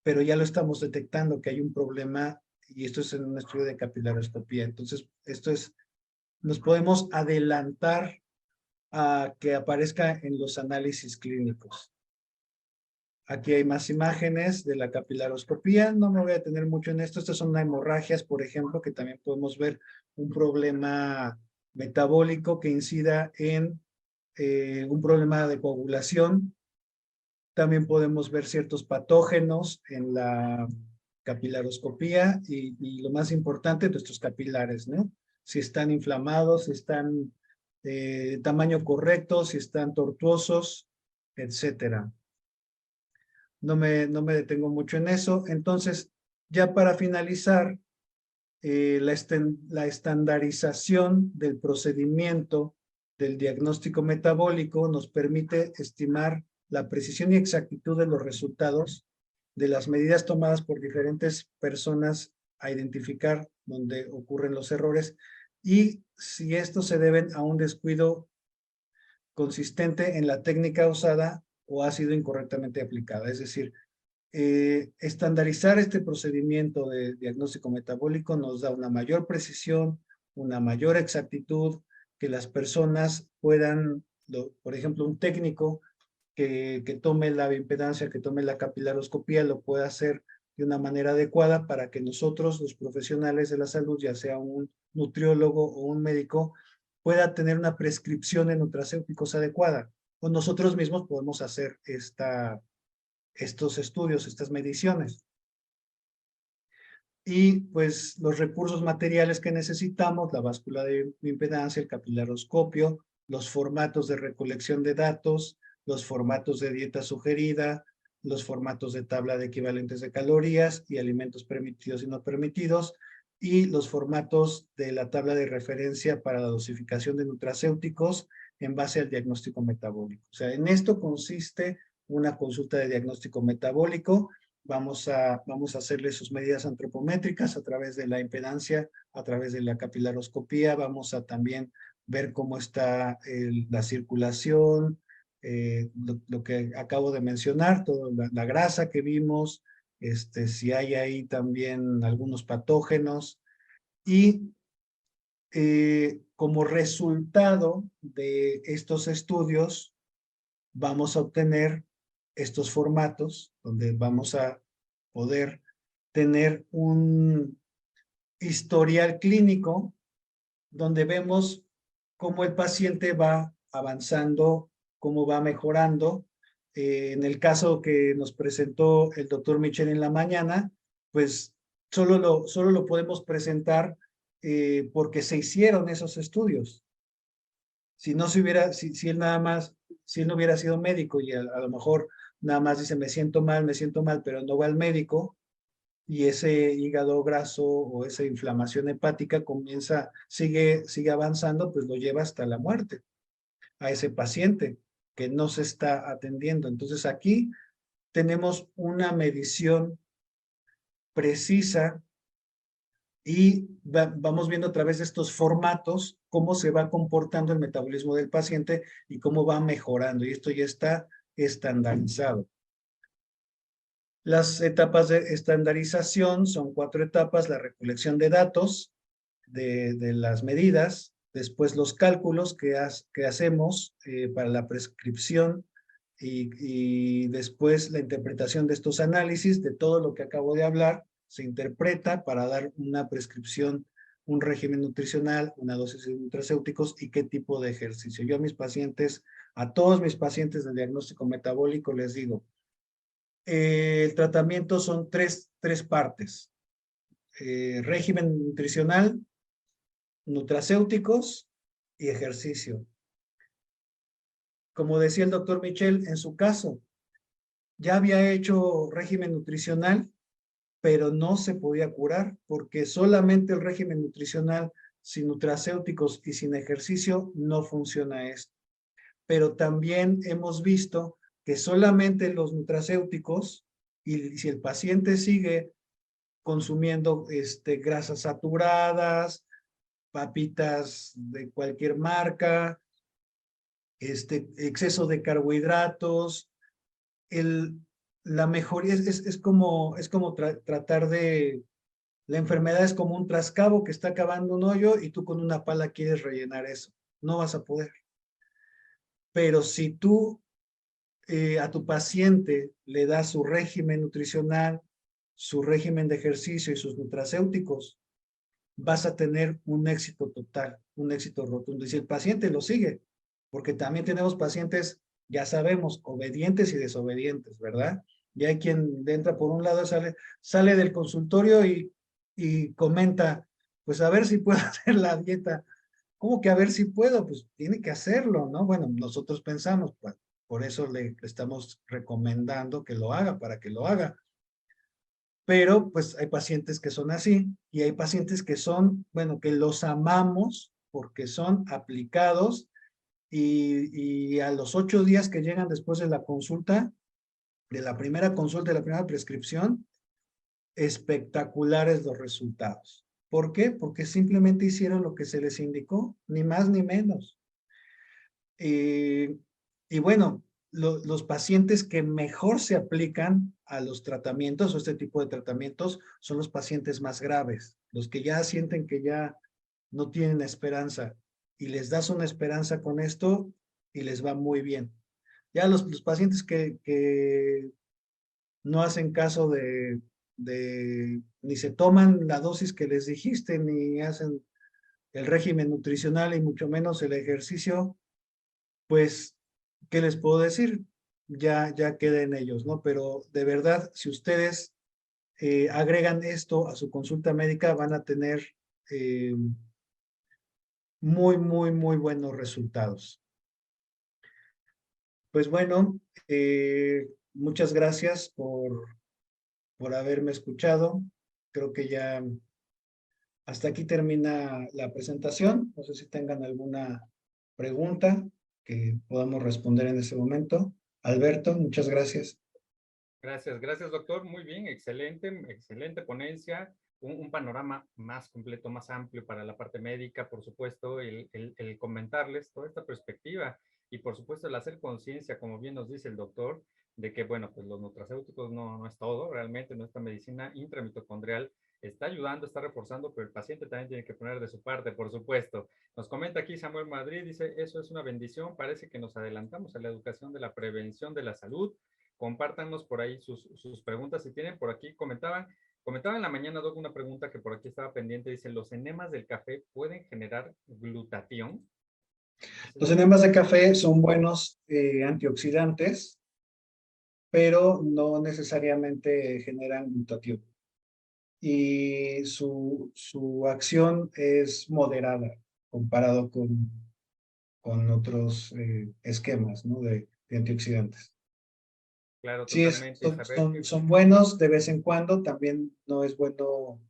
Speaker 3: pero ya lo estamos detectando que hay un problema, y esto es en un estudio de capilaroscopía. Entonces, nos podemos adelantar a que aparezca en los análisis clínicos. Aquí hay más imágenes de la capilaroscopía. No me voy a detener mucho en esto. Estas son hemorragias, por ejemplo, que también podemos ver un problema metabólico que incida en un problema de coagulación. También podemos ver ciertos patógenos en la capilaroscopía y lo más importante, nuestros capilares, ¿no? Si están inflamados, si están de tamaño correcto, si están tortuosos, etcétera. No me detengo mucho en eso. Entonces, ya para finalizar, la estandarización del procedimiento del diagnóstico metabólico nos permite estimar la precisión y exactitud de los resultados de las medidas tomadas por diferentes personas a identificar dónde ocurren los errores y si estos se deben a un descuido consistente en la técnica usada o ha sido incorrectamente aplicada. Es decir, estandarizar este procedimiento de diagnóstico metabólico nos da una mayor precisión, una mayor exactitud, que las personas puedan, por ejemplo, un técnico que tome la bioimpedancia, que tome la capilaroscopía, lo pueda hacer de una manera adecuada para que nosotros, los profesionales de la salud, ya sea un nutriólogo o un médico, pueda tener una prescripción de nutracéuticos adecuada. O nosotros mismos podemos hacer estos estudios, estas mediciones. Y pues los recursos materiales que necesitamos, la báscula de impedancia, el capilaroscopio, los formatos de recolección de datos, los formatos de dieta sugerida, los formatos de tabla de equivalentes de calorías y alimentos permitidos y no permitidos, y los formatos de la tabla de referencia para la dosificación de nutracéuticos en base al diagnóstico metabólico. O sea, en esto consiste una consulta de diagnóstico metabólico. Vamos a hacerle sus medidas antropométricas a través de la impedancia, a través de la capilaroscopía. Vamos a también ver cómo está la circulación, lo que acabo de mencionar, toda la grasa que vimos, si hay ahí también algunos patógenos. Y como resultado de estos estudios, vamos a obtener estos formatos donde vamos a poder tener un historial clínico donde vemos cómo el paciente va avanzando, cómo va mejorando. En el caso que nos presentó el doctor Michel en la mañana, pues solo lo podemos presentar porque se hicieron esos estudios. Si no se hubiera, si él nada más, si él no hubiera sido médico y a lo mejor nada más dice me siento mal, pero no va al médico, y ese hígado graso o esa inflamación hepática sigue avanzando, pues lo lleva hasta la muerte a ese paciente que no se está atendiendo. Entonces aquí tenemos una medición precisa y vamos viendo a través de estos formatos cómo se va comportando el metabolismo del paciente y cómo va mejorando. Y esto ya está estandarizado. Las etapas de estandarización son 4 etapas: la recolección de datos de las medidas, después los cálculos que hacemos para la prescripción y después la interpretación de estos análisis, de todo lo que acabo de hablar, se interpreta para dar una prescripción, un régimen nutricional, una dosis de nutracéuticos y qué tipo de ejercicio. Yo a todos mis pacientes de diagnóstico metabólico les digo, el tratamiento son tres partes: régimen nutricional, nutracéuticos y ejercicio. Como decía el doctor Michel, en su caso, ya había hecho régimen nutricional, pero no se podía curar porque solamente el régimen nutricional sin nutracéuticos y sin ejercicio no funciona esto. Pero también hemos visto que solamente los nutracéuticos, y si el paciente sigue consumiendo grasas saturadas, papitas de cualquier marca, exceso de carbohidratos, la mejoría es como tratar de, la enfermedad es como un trascabo que está cavando un hoyo y tú con una pala quieres rellenar eso. No vas a poder. Pero si tú a tu paciente le das su régimen nutricional, su régimen de ejercicio y sus nutracéuticos, vas a tener un éxito total, un éxito rotundo. Y si el paciente lo sigue, porque también tenemos pacientes, ya sabemos, obedientes y desobedientes, ¿verdad? Y hay quien entra por un lado, sale del consultorio y comenta, pues a ver si puedo hacer la dieta. ¿Cómo que a ver si puedo? Pues tiene que hacerlo, ¿no? Bueno, nosotros pensamos, pues, por eso le estamos recomendando que lo haga, para que lo haga. Pero pues hay pacientes que son así y hay pacientes que son, bueno, que los amamos porque son aplicados y a los 8 días que llegan después de la consulta, de la primera consulta, de la primera prescripción, espectaculares los resultados. ¿Por qué? Porque simplemente hicieron lo que se les indicó, ni más ni menos. Y bueno, los pacientes que mejor se aplican a los tratamientos o este tipo de tratamientos son los pacientes más graves, los que ya sienten que ya no tienen esperanza y les das una esperanza con esto y les va muy bien. Ya los pacientes que no hacen caso ni se toman la dosis que les dijiste, ni hacen el régimen nutricional y mucho menos el ejercicio, pues, ¿qué les puedo decir? Ya queda en ellos, ¿no? Pero de verdad, si ustedes agregan esto a su consulta médica, van a tener eh, muy buenos resultados. Pues bueno, muchas gracias por haberme escuchado. Creo que ya hasta aquí termina la presentación. No sé si tengan alguna pregunta que podamos responder en ese momento. Alberto, muchas gracias.
Speaker 1: Gracias, doctor. Muy bien, excelente ponencia. Un panorama más completo, más amplio para la parte médica, por supuesto, el comentarles toda esta perspectiva y, por supuesto, el hacer conciencia, como bien nos dice el doctor, de que, bueno, pues los nutracéuticos no es todo, realmente nuestra medicina intramitocondrial está ayudando, está reforzando, pero el paciente también tiene que poner de su parte, por supuesto. Nos comenta aquí Samuel Madrid, dice, eso es una bendición, parece que nos adelantamos a la educación de la prevención de la salud. Compártanos por ahí sus preguntas si tienen. Por aquí comentaba en la mañana, Doc, una pregunta que por aquí estaba pendiente. Dice, ¿los enemas del café pueden generar glutatión?
Speaker 3: Los enemas de café son buenos antioxidantes, pero no necesariamente generan glutatión. Y su acción es moderada comparado con otros esquemas, ¿no? de antioxidantes.
Speaker 1: Claro,
Speaker 3: Sí,
Speaker 1: totalmente. Y saber que,
Speaker 3: son buenos de vez en cuando, también no es bueno.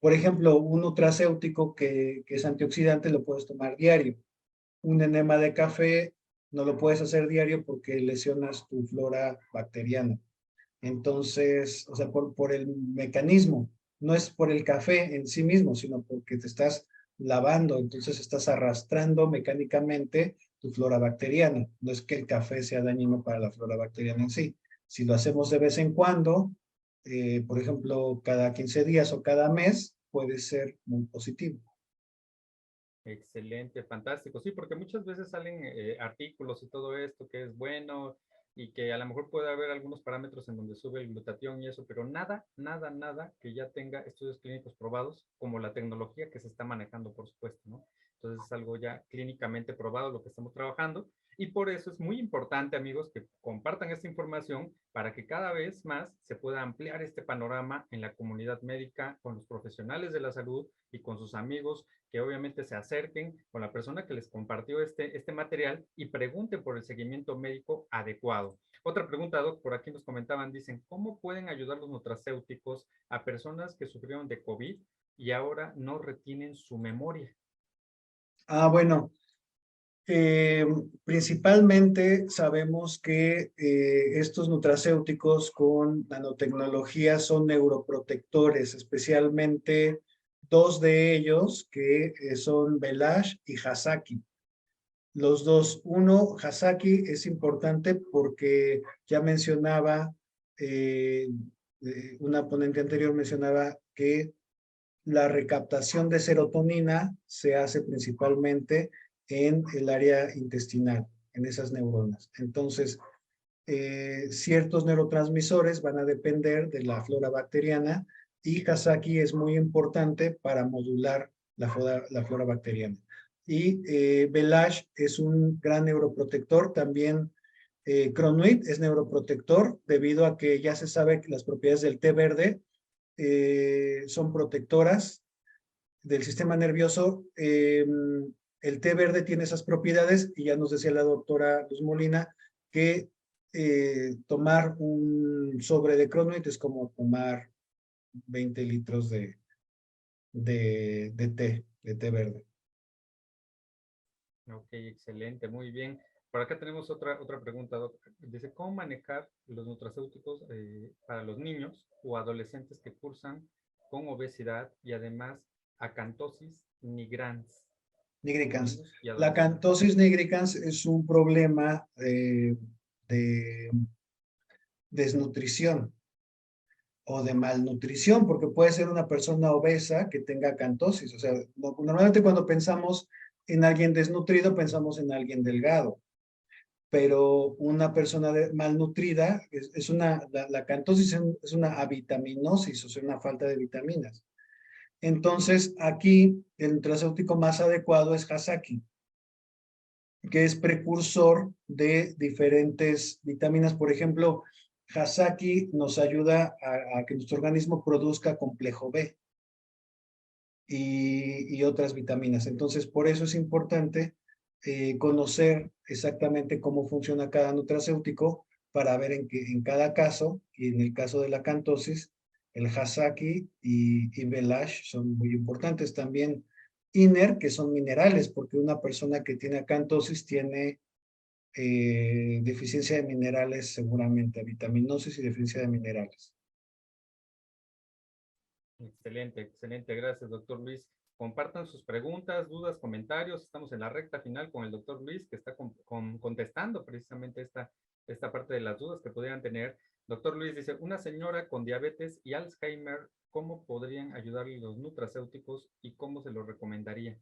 Speaker 3: Por ejemplo, un nutracéutico que es antioxidante lo puedes tomar diario. Un enema de café no lo puedes hacer diario porque lesionas tu flora bacteriana. Entonces, o sea, por el mecanismo, no es por el café en sí mismo, sino porque te estás lavando, entonces estás arrastrando mecánicamente tu flora bacteriana. No es que el café sea dañino para la flora bacteriana en sí. Si lo hacemos de vez en cuando, por ejemplo, cada 15 días o cada mes, puede ser muy positivo.
Speaker 1: excelente, fantástico. Sí, porque muchas veces salen artículos y todo esto que es bueno y que a lo mejor puede haber algunos parámetros en donde sube el glutatión y eso, pero nada, nada, nada que ya tenga estudios clínicos probados, como la tecnología que se está manejando, por supuesto, ¿no? Entonces es algo ya clínicamente probado lo que estamos trabajando y por eso es muy importante, amigos, que compartan esta información para que cada vez más se pueda ampliar este panorama en la comunidad médica, con los profesionales de la salud y con sus amigos que obviamente se acerquen con la persona que les compartió este material y pregunten por el seguimiento médico adecuado. Otra pregunta, Doc, por aquí nos comentaban, dicen, ¿cómo pueden ayudar los nutracéuticos a personas que sufrieron de COVID y ahora no retienen su memoria?
Speaker 3: Bueno, eh, principalmente sabemos que estos nutracéuticos con nanotecnología son neuroprotectores, especialmente dos de ellos que son Velash y Hasaki. Los dos, uno, Hasaki es importante porque ya mencionaba, una ponente anterior mencionaba que la recaptación de serotonina se hace principalmente en el área intestinal, en esas neuronas. Entonces, ciertos neurotransmisores van a depender de la flora bacteriana y Hasaki es muy importante para modular la flora bacteriana. Y Velash es un gran neuroprotector, también Cronuit es neuroprotector debido a que ya se sabe que las propiedades del té verde son protectoras del sistema nervioso. El té verde tiene esas propiedades y ya nos decía la doctora Luz Molina que tomar un sobre de Cronuit es como tomar 20 litros de té verde.
Speaker 1: Ok, excelente, muy bien. Por acá tenemos otra pregunta, Doc. Dice, ¿cómo manejar los nutracéuticos para los niños o adolescentes que cursan con obesidad y además acantosis nigrans?
Speaker 3: Nigricans.
Speaker 1: Niños y
Speaker 3: La
Speaker 1: adolescentes.
Speaker 3: acantosis nigricans es un problema de desnutrición o de malnutrición, porque puede ser una persona obesa que tenga acantosis. O sea, normalmente cuando pensamos en alguien desnutrido, pensamos en alguien delgado, pero una persona malnutrida la acantosis es una avitaminosis, o sea, una falta de vitaminas. Entonces, aquí el nutracéutico más adecuado es Hasaki, que es precursor de diferentes vitaminas. Por ejemplo, Hasaki nos ayuda a que nuestro organismo produzca complejo B y otras vitaminas. Entonces, por eso es importante conocer exactamente cómo funciona cada nutracéutico para ver en cada caso, y en el caso de la acantosis, el Hasaki y Velash son muy importantes. También INER, que son minerales, porque una persona que tiene acantosis tiene deficiencia de minerales, seguramente, vitaminosis y deficiencia de minerales.
Speaker 1: Excelente, excelente. Gracias, doctor Luis. Compartan sus preguntas, dudas, comentarios. Estamos en la recta final con el doctor Luis, que está contestando precisamente esta parte de las dudas que podrían tener. Doctor Luis dice, una señora con diabetes y Alzheimer, ¿cómo podrían ayudarle los nutracéuticos y cómo se los recomendaría?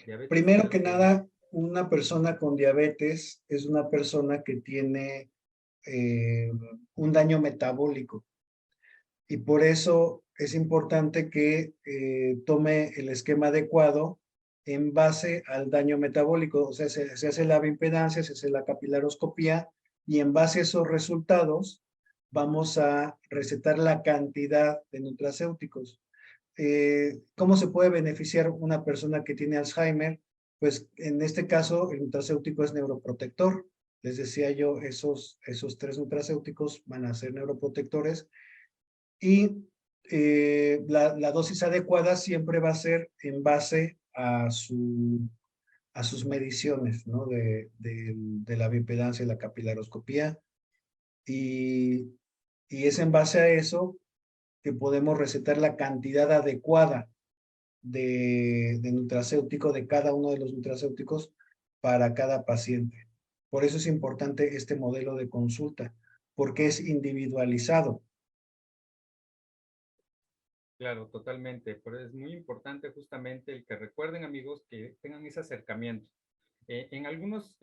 Speaker 1: Diabetes y
Speaker 3: Primero que
Speaker 1: Alzheimer.
Speaker 3: nada, una persona con diabetes es una persona que tiene un daño metabólico y por eso es importante que tome el esquema adecuado en base al daño metabólico. O sea, se hace la bioimpedancia, se hace la capilaroscopía y en base a esos resultados vamos a recetar la cantidad de nutracéuticos. ¿Cómo se puede beneficiar una persona que tiene Alzheimer? Pues en este caso el nutracéutico es neuroprotector, les decía yo, esos 3 nutracéuticos van a ser neuroprotectores y la dosis adecuada siempre va a ser en base a sus mediciones, ¿no? De la bioimpedancia y la capilaroscopía. Y es en base a eso que podemos recetar la cantidad adecuada de nutracéutico, de cada uno de los nutracéuticos para cada paciente. Por eso es importante este modelo de consulta, porque es individualizado.
Speaker 1: Claro, totalmente. Pero es muy importante justamente el que recuerden, amigos, que tengan ese acercamiento. En algunas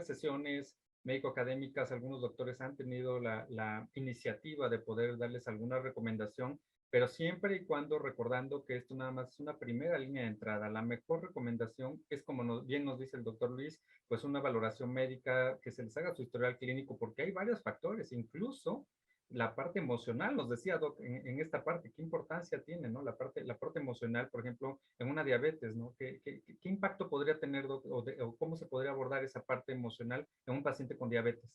Speaker 1: sesiones médico-académicas, algunos doctores han tenido la iniciativa de poder darles alguna recomendación, pero siempre y cuando recordando que esto nada más es una primera línea de entrada. La mejor recomendación es, como bien nos dice el doctor Luis, pues una valoración médica, que se les haga su historial clínico, porque hay varios factores, incluso la parte emocional, nos decía Doc, en esta parte, ¿qué importancia tiene, no? La parte emocional, por ejemplo, en una diabetes, ¿no? ¿Qué impacto podría tener, Doc, o cómo se podría abordar esa parte emocional en un paciente con diabetes?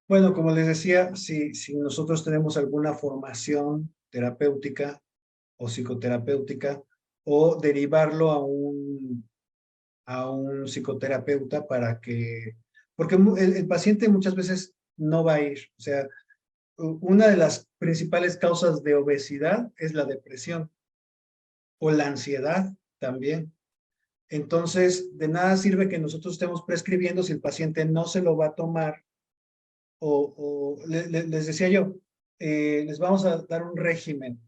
Speaker 3: Bueno, como les decía, si nosotros tenemos alguna formación terapéutica o psicoterapéutica, o derivarlo a un psicoterapeuta para que, porque el paciente muchas veces no va a ir. O sea, una de las principales causas de obesidad es la depresión o la ansiedad también. Entonces, de nada sirve que nosotros estemos prescribiendo si el paciente no se lo va a tomar les decía yo, les vamos a dar un régimen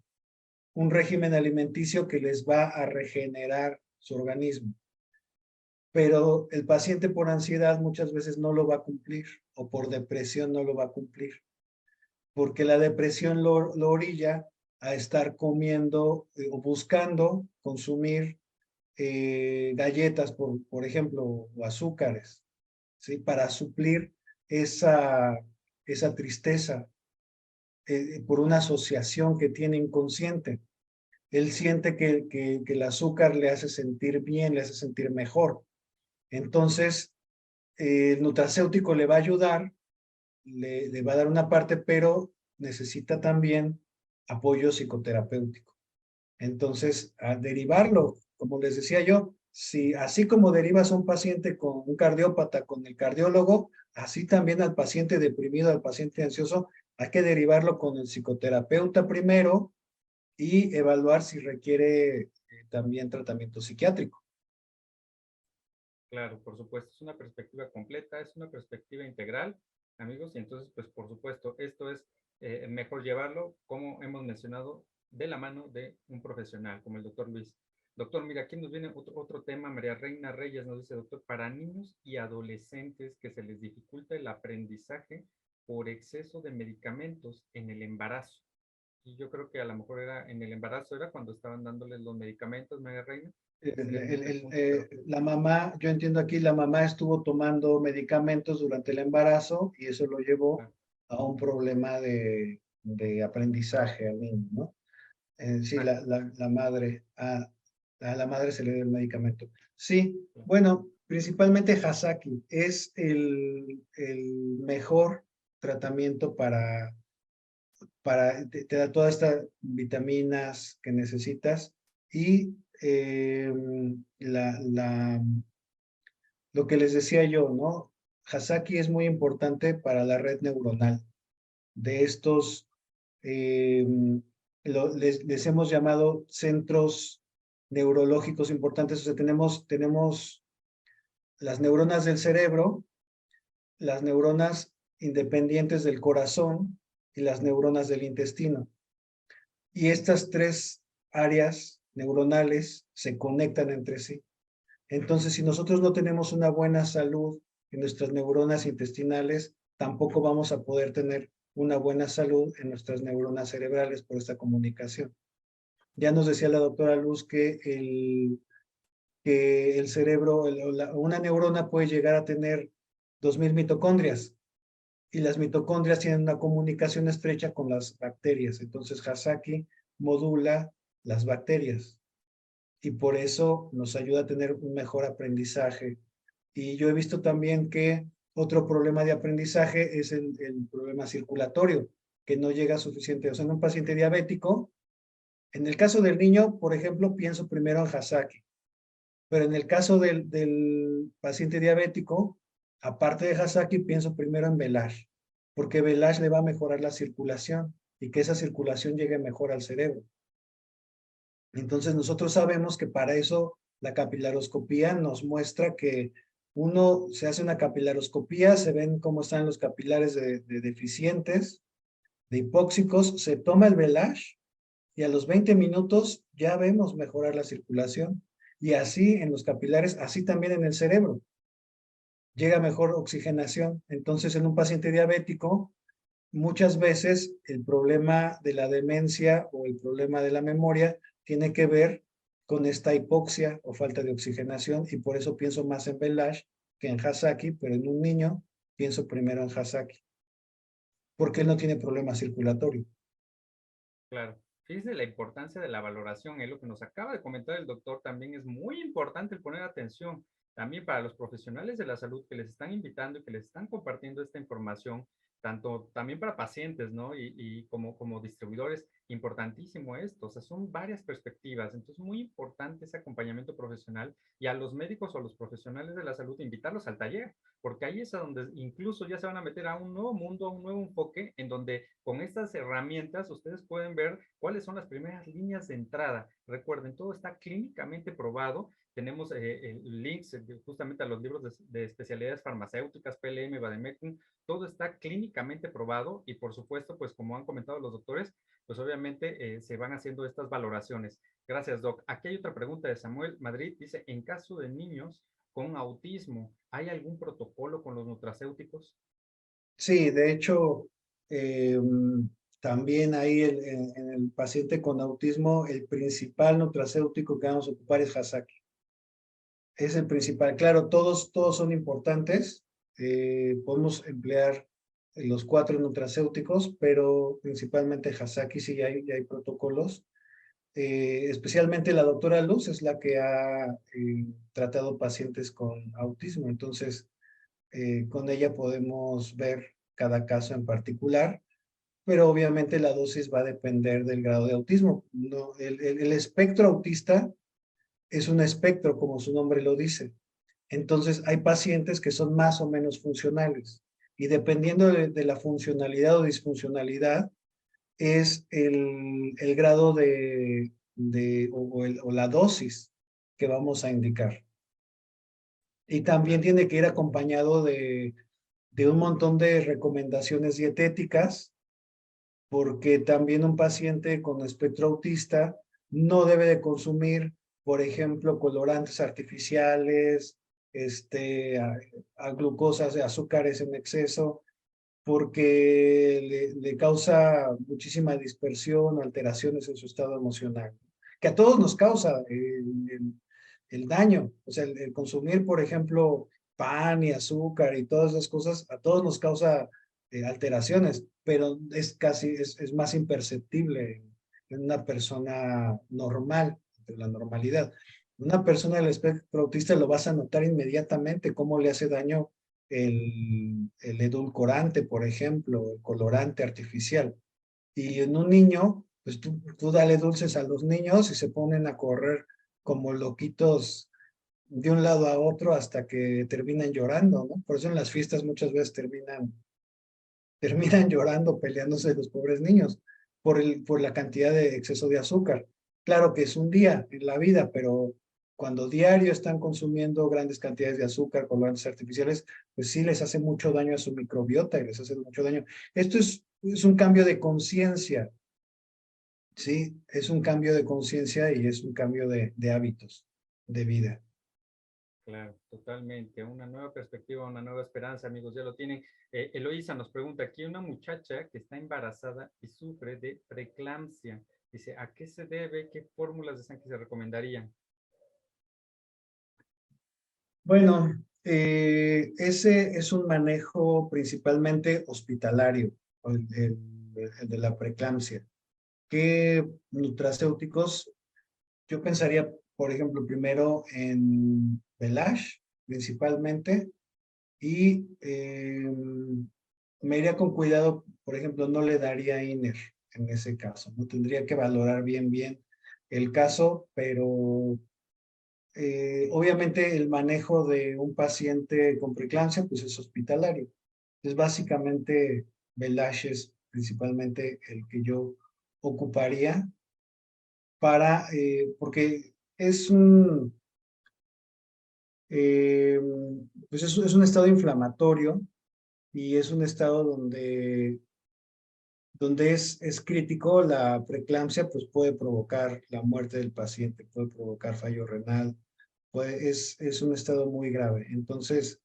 Speaker 3: alimenticio que les va a regenerar su organismo. Pero el paciente por ansiedad muchas veces no lo va a cumplir, o por depresión no lo va a cumplir, porque la depresión lo orilla a estar comiendo o buscando consumir galletas, por ejemplo, o azúcares, ¿sí? Para suplir esa tristeza por una asociación que tiene inconsciente. Él siente que el azúcar le hace sentir bien, le hace sentir mejor. Entonces, el nutracéutico le va a ayudar, le va a dar una parte, pero necesita también apoyo psicoterapéutico. Entonces, a derivarlo, como les decía yo, si así como derivas a un paciente con un cardiópata con el cardiólogo, así también al paciente deprimido, al paciente ansioso, hay que derivarlo con el psicoterapeuta primero y evaluar si requiere también tratamiento psiquiátrico.
Speaker 1: Claro, por supuesto, es una perspectiva completa, es una perspectiva integral, amigos, y entonces, pues, por supuesto, esto es mejor llevarlo, como hemos mencionado, de la mano de un profesional, como el doctor Luis. Doctor, mira, aquí nos viene otro tema. María Reina Reyes nos dice, doctor, para niños y adolescentes que se les dificulta el aprendizaje por exceso de medicamentos en el embarazo. Y yo creo que a lo mejor era en el embarazo, era cuando estaban dándoles los medicamentos, María Reina.
Speaker 3: La mamá, yo entiendo aquí, la mamá estuvo tomando medicamentos durante el embarazo y eso lo llevó a un problema de aprendizaje al niño, ¿no? Sí, la madre, a la madre se le dio el medicamento. Sí, bueno, principalmente Hasaki es el mejor tratamiento te da todas estas vitaminas que necesitas y lo que les decía yo, ¿no? Hasaki es muy importante para la red neuronal de estos, les hemos llamado centros neurológicos importantes. O sea, tenemos las neuronas del cerebro, las neuronas independientes del corazón y las neuronas del intestino. Y estas 3 áreas neuronales se conectan entre sí. Entonces, si nosotros no tenemos una buena salud en nuestras neuronas intestinales, tampoco vamos a poder tener una buena salud en nuestras neuronas cerebrales por esta comunicación. Ya nos decía la doctora Luz que el cerebro, una neurona puede llegar a tener 2000 mitocondrias y las mitocondrias tienen una comunicación estrecha con las bacterias. Entonces, Hasaki modula las bacterias y por eso nos ayuda a tener un mejor aprendizaje Y yo he visto también que otro problema de aprendizaje es el problema circulatorio, que no llega suficiente. O sea, en un paciente diabético, en el caso del niño, por ejemplo, pienso primero en Hasaki, pero en el caso del paciente diabético, aparte de Hasaki, pienso primero en Velash, porque Velash le va a mejorar la circulación y que esa circulación llegue mejor al cerebro. Entonces nosotros sabemos que para eso la capilaroscopía nos muestra que uno se hace una capilaroscopía, se ven cómo están los capilares de deficientes, de hipóxicos, se toma el Velash y a los 20 minutos ya vemos mejorar la circulación. Y así en los capilares, así también en el cerebro. Llega mejor oxigenación. Entonces en un paciente diabético, muchas veces el problema de la demencia o el problema de la memoria tiene que ver con esta hipoxia o falta de oxigenación y por eso pienso más en Velash que en Hasaki, pero en un niño pienso primero en Hasaki, porque él no tiene problema circulatorio.
Speaker 1: Claro. Fíjese la importancia de la valoración, es lo que nos acaba de comentar el doctor, también es muy importante el poner atención, también para los profesionales de la salud que les están invitando y que les están compartiendo esta información, tanto también para pacientes, ¿no? Y como distribuidores, importantísimo esto, o sea, son varias perspectivas, entonces muy importante ese acompañamiento profesional y a los médicos o a los profesionales de la salud invitarlos al taller, porque ahí es a donde incluso ya se van a meter a un nuevo mundo, a un nuevo enfoque, en donde con estas herramientas ustedes pueden ver cuáles son las primeras líneas de entrada. Recuerden, todo está clínicamente probado. Tenemos links justamente a los libros de especialidades farmacéuticas, PLM, Vademecum, todo está clínicamente probado y por supuesto, pues como han comentado los doctores, pues obviamente se van haciendo estas valoraciones. Gracias, Doc. Aquí hay otra pregunta de Samuel Madrid. Dice, en caso de niños con autismo, ¿hay algún protocolo con los nutracéuticos?
Speaker 3: Sí, de hecho, también ahí en el paciente con autismo, el principal nutracéutico que vamos a ocupar es Hasaki. Es el principal. Claro, todos son importantes. Podemos emplear los 4 nutracéuticos, pero principalmente Hasaki sí ya hay protocolos. Especialmente la doctora Luz es la que ha tratado pacientes con autismo. Entonces, con ella podemos ver cada caso en particular, pero obviamente la dosis va a depender del grado de autismo. No, el espectro autista es un espectro, como su nombre lo dice. Entonces, hay pacientes que son más o menos funcionales y dependiendo de la funcionalidad o disfuncionalidad, es el grado o la dosis que vamos a indicar. Y también tiene que ir acompañado de un montón de recomendaciones dietéticas, porque también un paciente con espectro autista no debe de consumir, por ejemplo, colorantes artificiales, a glucosas, azúcares en exceso, porque le causa muchísima dispersión o alteraciones en su estado emocional, que a todos nos causa el daño. O sea, el consumir, por ejemplo, pan y azúcar y todas esas cosas, a todos nos causa alteraciones, pero es más imperceptible en una persona normal, de la normalidad. Una persona del espectro autista lo vas a notar inmediatamente cómo le hace daño el edulcorante, por ejemplo, el colorante artificial. Y en un niño, pues tú dale dulces a los niños y se ponen a correr como loquitos de un lado a otro hasta que terminan llorando, ¿no? Por eso en las fiestas muchas veces terminan llorando, peleándose los pobres niños por la cantidad de exceso de azúcar. Claro que es un día en la vida, pero cuando diario están consumiendo grandes cantidades de azúcar, colorantes artificiales, pues sí les hace mucho daño a su microbiota y les hace mucho daño. Esto es un cambio de conciencia, ¿sí? Es un cambio de conciencia y es un cambio de hábitos de vida.
Speaker 1: Claro, totalmente. Una nueva perspectiva, una nueva esperanza, amigos, ya lo tienen. Eloísa nos pregunta aquí, una muchacha que está embarazada y sufre de preeclampsia. Dice, ¿a qué se debe? ¿Qué fórmulas de sangre se recomendarían?
Speaker 3: Bueno, ese es un manejo principalmente hospitalario, el de la preeclampsia. ¿Qué nutracéuticos? Yo pensaría, por ejemplo, primero en Velash, principalmente, y me iría con cuidado, por ejemplo, no le daría INER en ese caso, no tendría que valorar bien el caso, pero obviamente el manejo de un paciente con preeclampsia pues es hospitalario. Es básicamente Velázquez, principalmente el que yo ocuparía para, porque es un, eh, pues es un estado inflamatorio y es un estado donde es crítico. La preeclampsia pues puede provocar la muerte del paciente, puede provocar fallo renal, es un estado muy grave. Entonces,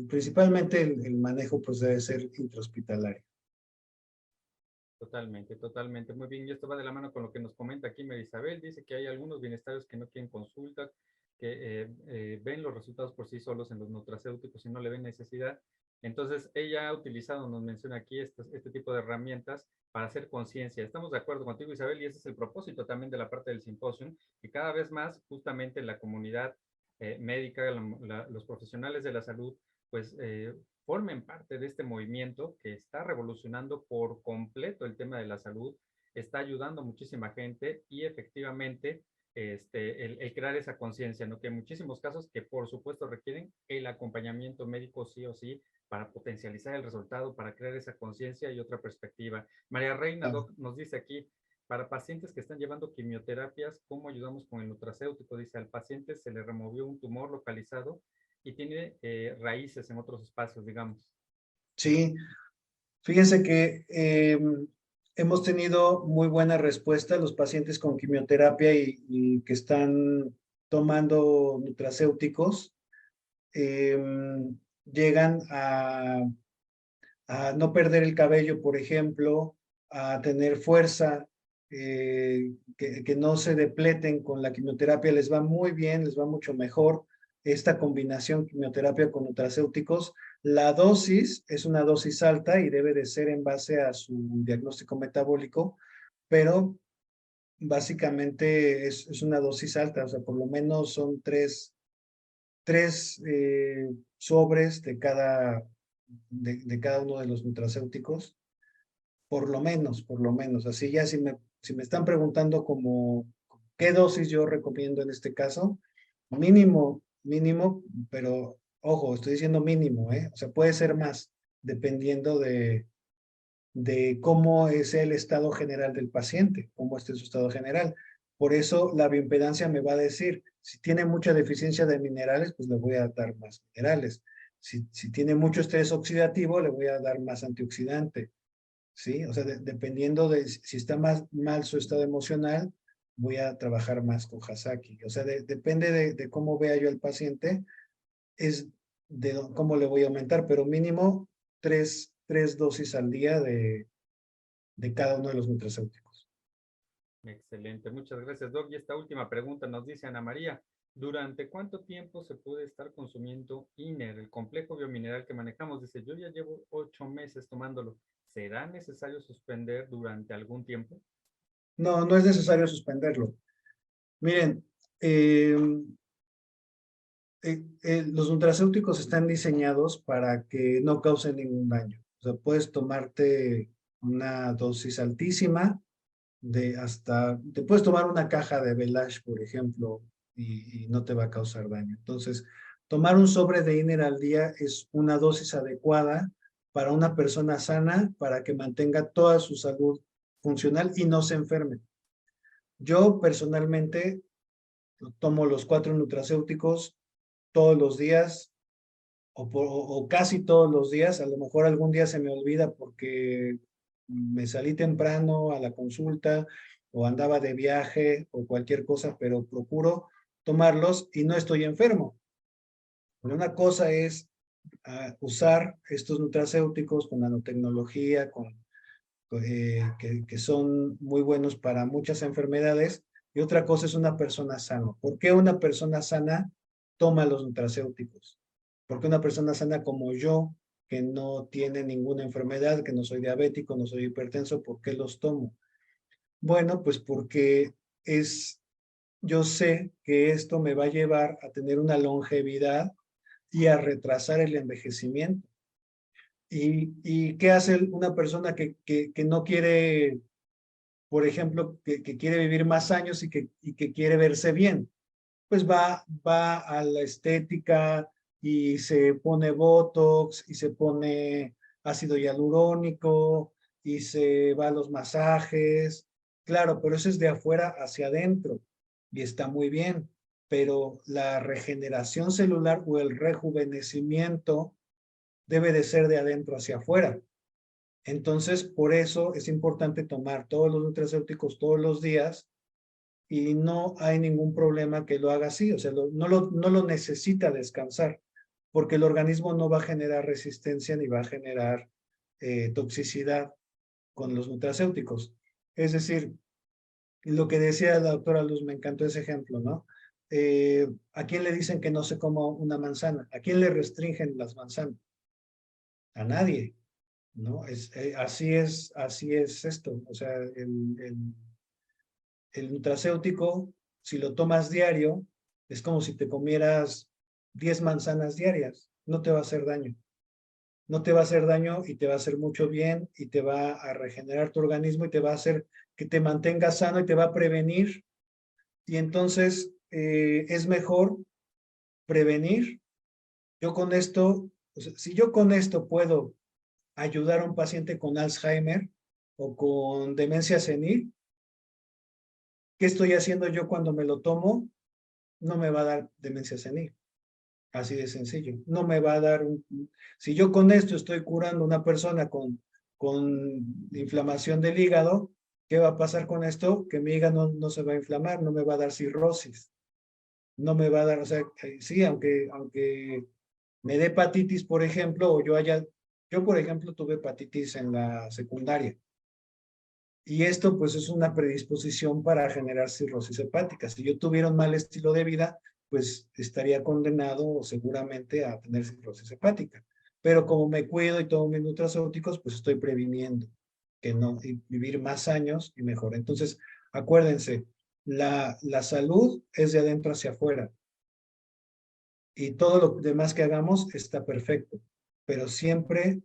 Speaker 3: principalmente el manejo pues debe ser intrahospitalario.
Speaker 1: Totalmente, totalmente. Muy bien, y esto va de la mano con lo que nos comenta aquí Marisabel. Dice que hay algunos bienestarios que no quieren consulta, que ven los resultados por sí solos en los nutracéuticos y no le ven necesidad. Entonces, ella ha utilizado, nos menciona aquí, este tipo de herramientas para hacer conciencia. Estamos de acuerdo contigo, Isabel, y ese es el propósito también de la parte del simposio, que cada vez más, justamente la comunidad médica, los profesionales de la salud, pues formen parte de este movimiento que está revolucionando por completo el tema de la salud, está ayudando a muchísima gente y efectivamente el crear esa conciencia, ¿no? Que en muchísimos casos que por supuesto requieren el acompañamiento médico sí o sí para potencializar el resultado, para crear esa conciencia y otra perspectiva. María Reina Doc nos dice aquí, para pacientes que están llevando quimioterapias, ¿cómo ayudamos con el nutracéutico? Dice, al paciente se le removió un tumor localizado y tiene raíces en otros espacios, digamos.
Speaker 3: Sí, fíjense que hemos tenido muy buena respuesta los pacientes con quimioterapia y que están tomando nutracéuticos. Llegan a no perder el cabello, por ejemplo, a tener fuerza, que no se depleten con la quimioterapia, les va muy bien, les va mucho mejor esta combinación quimioterapia con nutracéuticos. La dosis es una dosis alta y debe de ser en base a su diagnóstico metabólico, pero básicamente es una dosis alta, o sea, por lo menos son tres sobres de cada uno de los nutracéuticos, por lo menos. Así ya si me están preguntando como qué dosis yo recomiendo en este caso, mínimo, pero ojo, estoy diciendo mínimo, ¿eh? O sea, puede ser más, dependiendo de cómo es el estado general del paciente, cómo esté su estado general. Por eso la bioimpedancia me va a decir, si tiene mucha deficiencia de minerales, pues le voy a dar más minerales. Si tiene mucho estrés oxidativo, le voy a dar más antioxidante. ¿Sí? O sea, dependiendo de si está más mal su estado emocional, voy a trabajar más con Hasaki. O sea, depende de cómo vea yo al paciente, es de cómo le voy a aumentar, pero mínimo tres dosis al día de cada uno de los nutracéuticos.
Speaker 1: Excelente, muchas gracias, Doc. Y esta última pregunta nos dice Ana María, ¿durante cuánto tiempo se puede estar consumiendo INER, el complejo biomineral que manejamos? Dice, yo ya llevo 8 meses tomándolo. ¿Será necesario suspender durante algún tiempo?
Speaker 3: No, no es necesario suspenderlo. Miren, los nutracéuticos están diseñados para que no causen ningún daño. O sea, puedes tomarte una dosis altísima te puedes tomar una caja de Velash, por ejemplo, y no te va a causar daño. Entonces, tomar un sobre de INER al día es una dosis adecuada para una persona sana, para que mantenga toda su salud funcional y no se enferme. Yo personalmente tomo los 4 nutracéuticos todos los días o casi todos los días. A lo mejor algún día se me olvida porque me salí temprano a la consulta o andaba de viaje o cualquier cosa, pero procuro tomarlos y no estoy enfermo. Pero una cosa es usar estos nutracéuticos con nanotecnología, que son muy buenos para muchas enfermedades, y otra cosa es una persona sana. ¿Por qué una persona sana toma los nutracéuticos? Porque una persona sana como yo, que no tiene ninguna enfermedad, que no soy diabético, no soy hipertenso, ¿por qué los tomo? Bueno, pues porque yo sé que esto me va a llevar a tener una longevidad, y a retrasar el envejecimiento. ¿Y qué hace una persona que no quiere, por ejemplo, que quiere vivir más años y que quiere verse bien? Pues va a la estética y se pone Botox y se pone ácido hialurónico y se va a los masajes. Claro, pero eso es de afuera hacia adentro y está muy bien, pero la regeneración celular o el rejuvenecimiento debe de ser de adentro hacia afuera. Entonces, por eso es importante tomar todos los nutracéuticos todos los días y no hay ningún problema que lo haga así, o sea, no lo necesita descansar, porque el organismo no va a generar resistencia ni va a generar toxicidad con los nutracéuticos. Es decir, lo que decía la doctora Luz, me encantó ese ejemplo, ¿no? ¿A quién le dicen que no se coma una manzana? ¿A quién le restringen las manzanas? A nadie, ¿no? Así es esto, o sea, el nutracéutico, si lo tomas diario, es como si te comieras 10 manzanas diarias, no te va a hacer daño. No te va a hacer daño y te va a hacer mucho bien y te va a regenerar tu organismo y te va a hacer que te mantengas sano y te va a prevenir. Y entonces es mejor prevenir. Yo con esto, o sea, si yo con esto puedo ayudar a un paciente con Alzheimer o con demencia senil, ¿qué estoy haciendo yo cuando me lo tomo? No me va a dar demencia senil. Así de sencillo. No me va a dar si yo con esto estoy curando a una persona con inflamación del hígado, ¿qué va a pasar con esto? Que mi hígado no se va a inflamar, no me va a dar cirrosis. No me va a dar, o sea, sí, aunque me dé hepatitis, por ejemplo, o yo por ejemplo tuve hepatitis en la secundaria. Y esto pues es una predisposición para generar cirrosis hepática. Si yo tuviera un mal estilo de vida, pues estaría condenado seguramente a tener cirrosis hepática. Pero como me cuido y tomo mis nutracéuticos, pues estoy previniendo que no, y vivir más años y mejor. Entonces, acuérdense, la salud es de adentro hacia afuera. Y todo lo demás que hagamos está perfecto. Pero siempre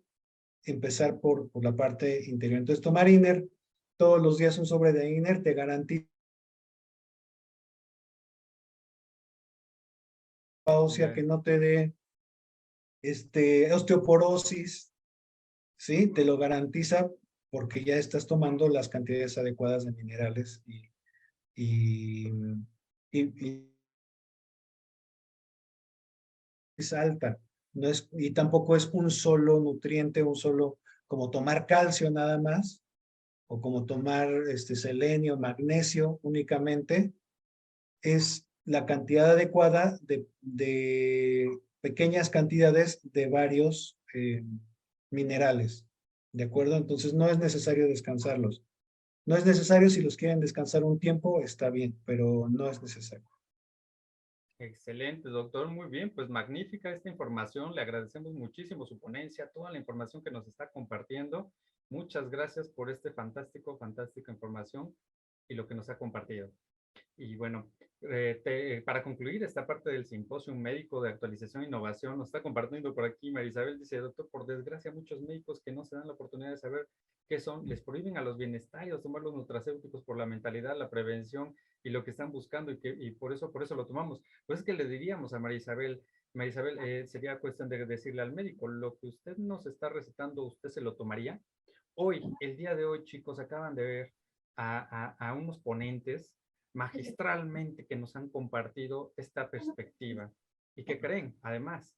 Speaker 3: empezar por la parte interior. Entonces, tomar INER todos los días un sobre de INER te garantiza ósea, que no te dé osteoporosis, ¿sí? Te lo garantiza porque ya estás tomando las cantidades adecuadas de minerales y, y es alta. No es, y tampoco es un solo nutriente, como tomar calcio nada más, o como tomar selenio, magnesio únicamente. Es la cantidad adecuada de pequeñas cantidades de varios minerales, ¿de acuerdo? Entonces no es necesario descansarlos. No es necesario, si los quieren descansar un tiempo, está bien, pero no es necesario.
Speaker 1: Excelente, doctor. Muy bien, pues magnífica esta información. Le agradecemos muchísimo su ponencia, toda la información que nos está compartiendo. Muchas gracias por este fantástica información y lo que nos ha compartido. Y bueno, para concluir esta parte del simposio médico de actualización e innovación, nos está compartiendo por aquí Marisabel, dice, doctor, por desgracia muchos médicos que no se dan la oportunidad de saber qué son, les prohíben a los bienestarios tomar los nutracéuticos por la mentalidad, la prevención y lo que están buscando y por eso lo tomamos. Pues es que le diríamos a Marisabel, sería cuestión de decirle al médico, lo que usted nos está recetando, ¿usted se lo tomaría? Hoy, el día de hoy, chicos, acaban de ver a unos ponentes magistralmente que nos han compartido esta perspectiva y que creen, además,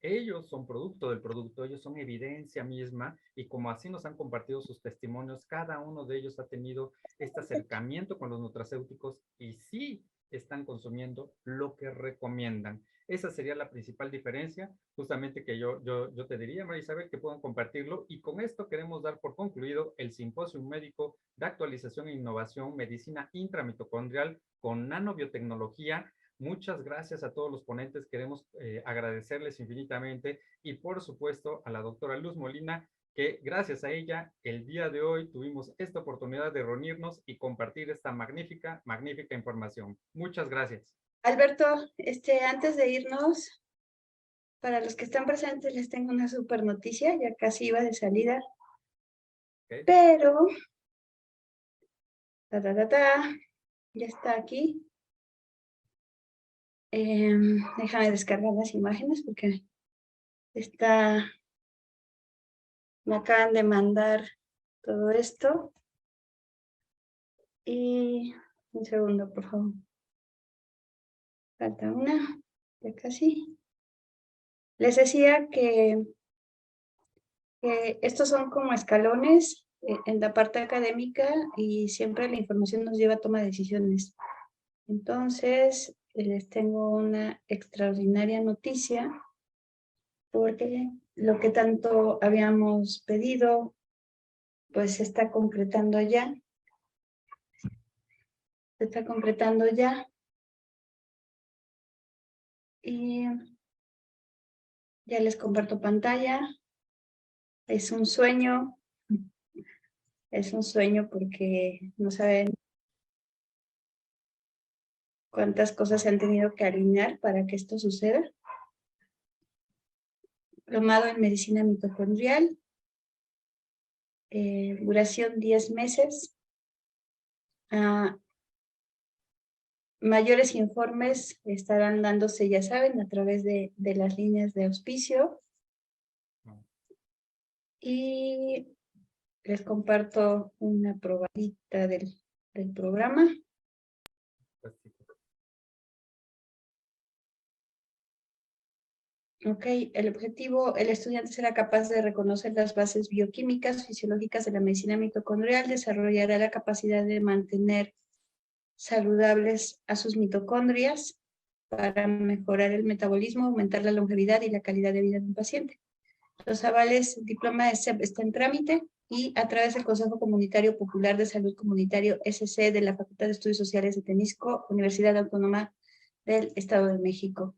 Speaker 1: ellos son producto del producto, ellos son evidencia misma y como así nos han compartido sus testimonios, cada uno de ellos ha tenido este acercamiento con los nutracéuticos y sí están consumiendo lo que recomiendan. Esa sería la principal diferencia, justamente que yo te diría, María Isabel, que puedan compartirlo. Y con esto queremos dar por concluido el Simposio Médico de Actualización e Innovación, Medicina Intramitocondrial con Nanobiotecnología. Muchas gracias a todos los ponentes, queremos agradecerles infinitamente y por supuesto a la doctora Luz Molina, que gracias a ella el día de hoy tuvimos esta oportunidad de reunirnos y compartir esta magnífica información. Muchas gracias.
Speaker 4: Alberto, antes de irnos, Para los que están presentes les tengo una super noticia, ya casi iba de salida.
Speaker 1: Ok.
Speaker 4: Pero, ya está aquí. Déjame descargar las imágenes porque me acaban de mandar todo esto. Y un segundo, por favor. Falta una, ya casi. Les decía que estos son como escalones en la parte académica y siempre la información nos lleva a toma de decisiones. Entonces, les tengo una extraordinaria noticia porque lo que tanto habíamos pedido, pues se está concretando ya. Se está concretando ya. Y ya les comparto pantalla. Es un sueño porque no saben cuántas cosas se han tenido que alinear para que esto suceda. Diplomado en medicina mitocondrial, duración 10 meses. Mayores informes estarán dándose, ya saben, a través de las líneas de auspicio. Y les comparto una probadita del programa. Ok, el objetivo, el estudiante será capaz de reconocer las bases bioquímicas, fisiológicas de la medicina mitocondrial, desarrollará la capacidad de mantener saludables a sus mitocondrias para mejorar el metabolismo, aumentar la longevidad y la calidad de vida de un paciente. Los avales, diploma de SEP está en trámite y a través del Consejo Comunitario Popular de Salud Comunitario SC de la Facultad de Estudios Sociales de Temisco, Universidad Autónoma del Estado de México.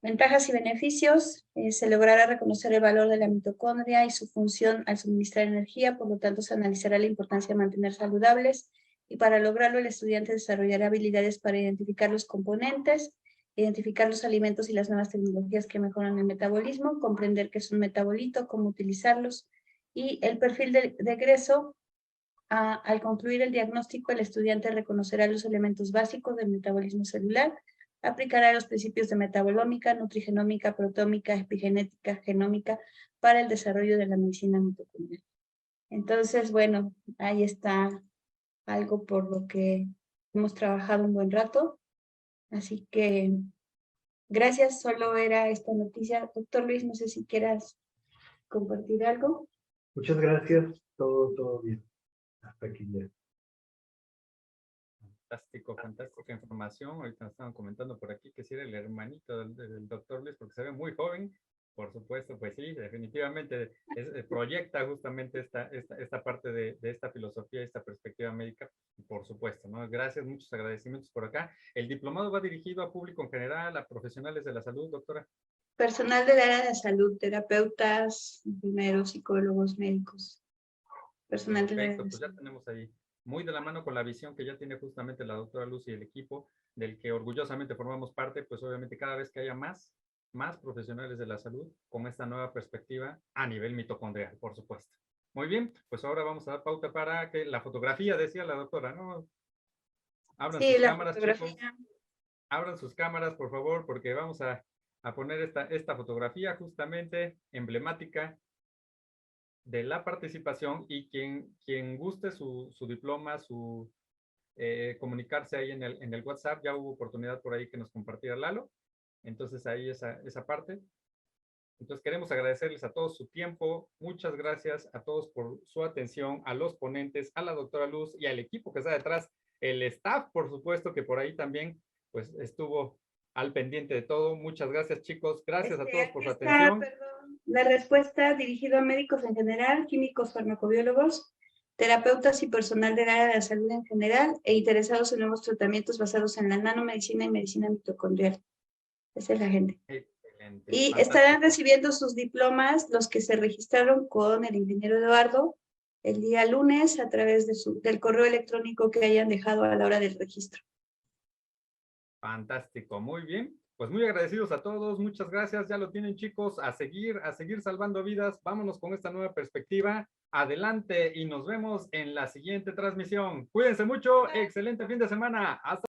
Speaker 4: Ventajas y beneficios. Se logrará reconocer el valor de la mitocondria y su función al suministrar energía, por lo tanto se analizará la importancia de mantener saludables y para lograrlo el estudiante desarrollará habilidades para identificar los componentes, identificar los alimentos y las nuevas tecnologías que mejoran el metabolismo, comprender qué es un metabolito, cómo utilizarlos y el perfil de egreso. Al concluir el diagnóstico, el estudiante reconocerá los elementos básicos del metabolismo celular, aplicará los principios de metabolómica, nutrigenómica, protómica, epigenética, genómica para el desarrollo de la medicina mitocondrial. Entonces, bueno, ahí está algo por lo que hemos trabajado un buen rato. Así que, gracias, solo era esta noticia. Doctor Luis, no sé si quieras compartir algo.
Speaker 3: Muchas gracias, todo bien. Hasta aquí ya.
Speaker 1: Fantástica información. Ahorita nos estaban comentando por aquí que si era el hermanito del doctor Luis, porque se ve muy joven. Por supuesto, pues sí, definitivamente proyecta justamente esta parte de esta filosofía, esta perspectiva médica, por supuesto, ¿no? Gracias, muchos agradecimientos por acá. ¿El diplomado va dirigido a público en general, a profesionales de la salud, doctora?
Speaker 4: Personal del área de salud, terapeutas, enfermeros, psicólogos, médicos. Personal del área de
Speaker 1: pues
Speaker 4: salud.
Speaker 1: ya tenemos ahí, muy de la mano con la visión que ya tiene justamente la doctora Luz y el equipo, del que orgullosamente formamos parte, pues obviamente cada vez que haya más profesionales de la salud con esta nueva perspectiva a nivel mitocondrial, por supuesto. Muy bien, pues ahora vamos a dar pauta para que la fotografía, decía la doctora, ¿no? Abran sus cámaras, chicos. Abran sus cámaras, por favor, porque vamos a poner esta fotografía justamente emblemática de la participación y quien guste su diploma, comunicarse ahí en el WhatsApp. Ya hubo oportunidad por ahí que nos compartiera Lalo. Entonces ahí esa parte. Entonces queremos agradecerles a todos su tiempo. Muchas gracias a todos por su atención, a los ponentes, a la doctora Luz y al equipo que está detrás, el staff, por supuesto, que por ahí también pues estuvo al pendiente de todo. Muchas gracias, chicos. Gracias a todos por su atención.
Speaker 4: La respuesta dirigida a médicos en general, químicos, farmacobiólogos, terapeutas y personal del área de la salud en general e interesados en nuevos tratamientos basados en la nanomedicina y medicina mitocondrial. Esa es la gente.
Speaker 1: Excelente.
Speaker 4: Y
Speaker 1: Fantástico.
Speaker 4: estarán recibiendo sus diplomas los que se registraron con el ingeniero Eduardo el día lunes a través del correo electrónico que hayan dejado a la hora del registro.
Speaker 1: Fantástico, muy bien. pues muy agradecidos a todos, muchas gracias, ya lo tienen chicos, a seguir salvando vidas, vámonos con esta nueva perspectiva, adelante y nos vemos en la siguiente transmisión. Cuídense mucho, excelente fin de semana, hasta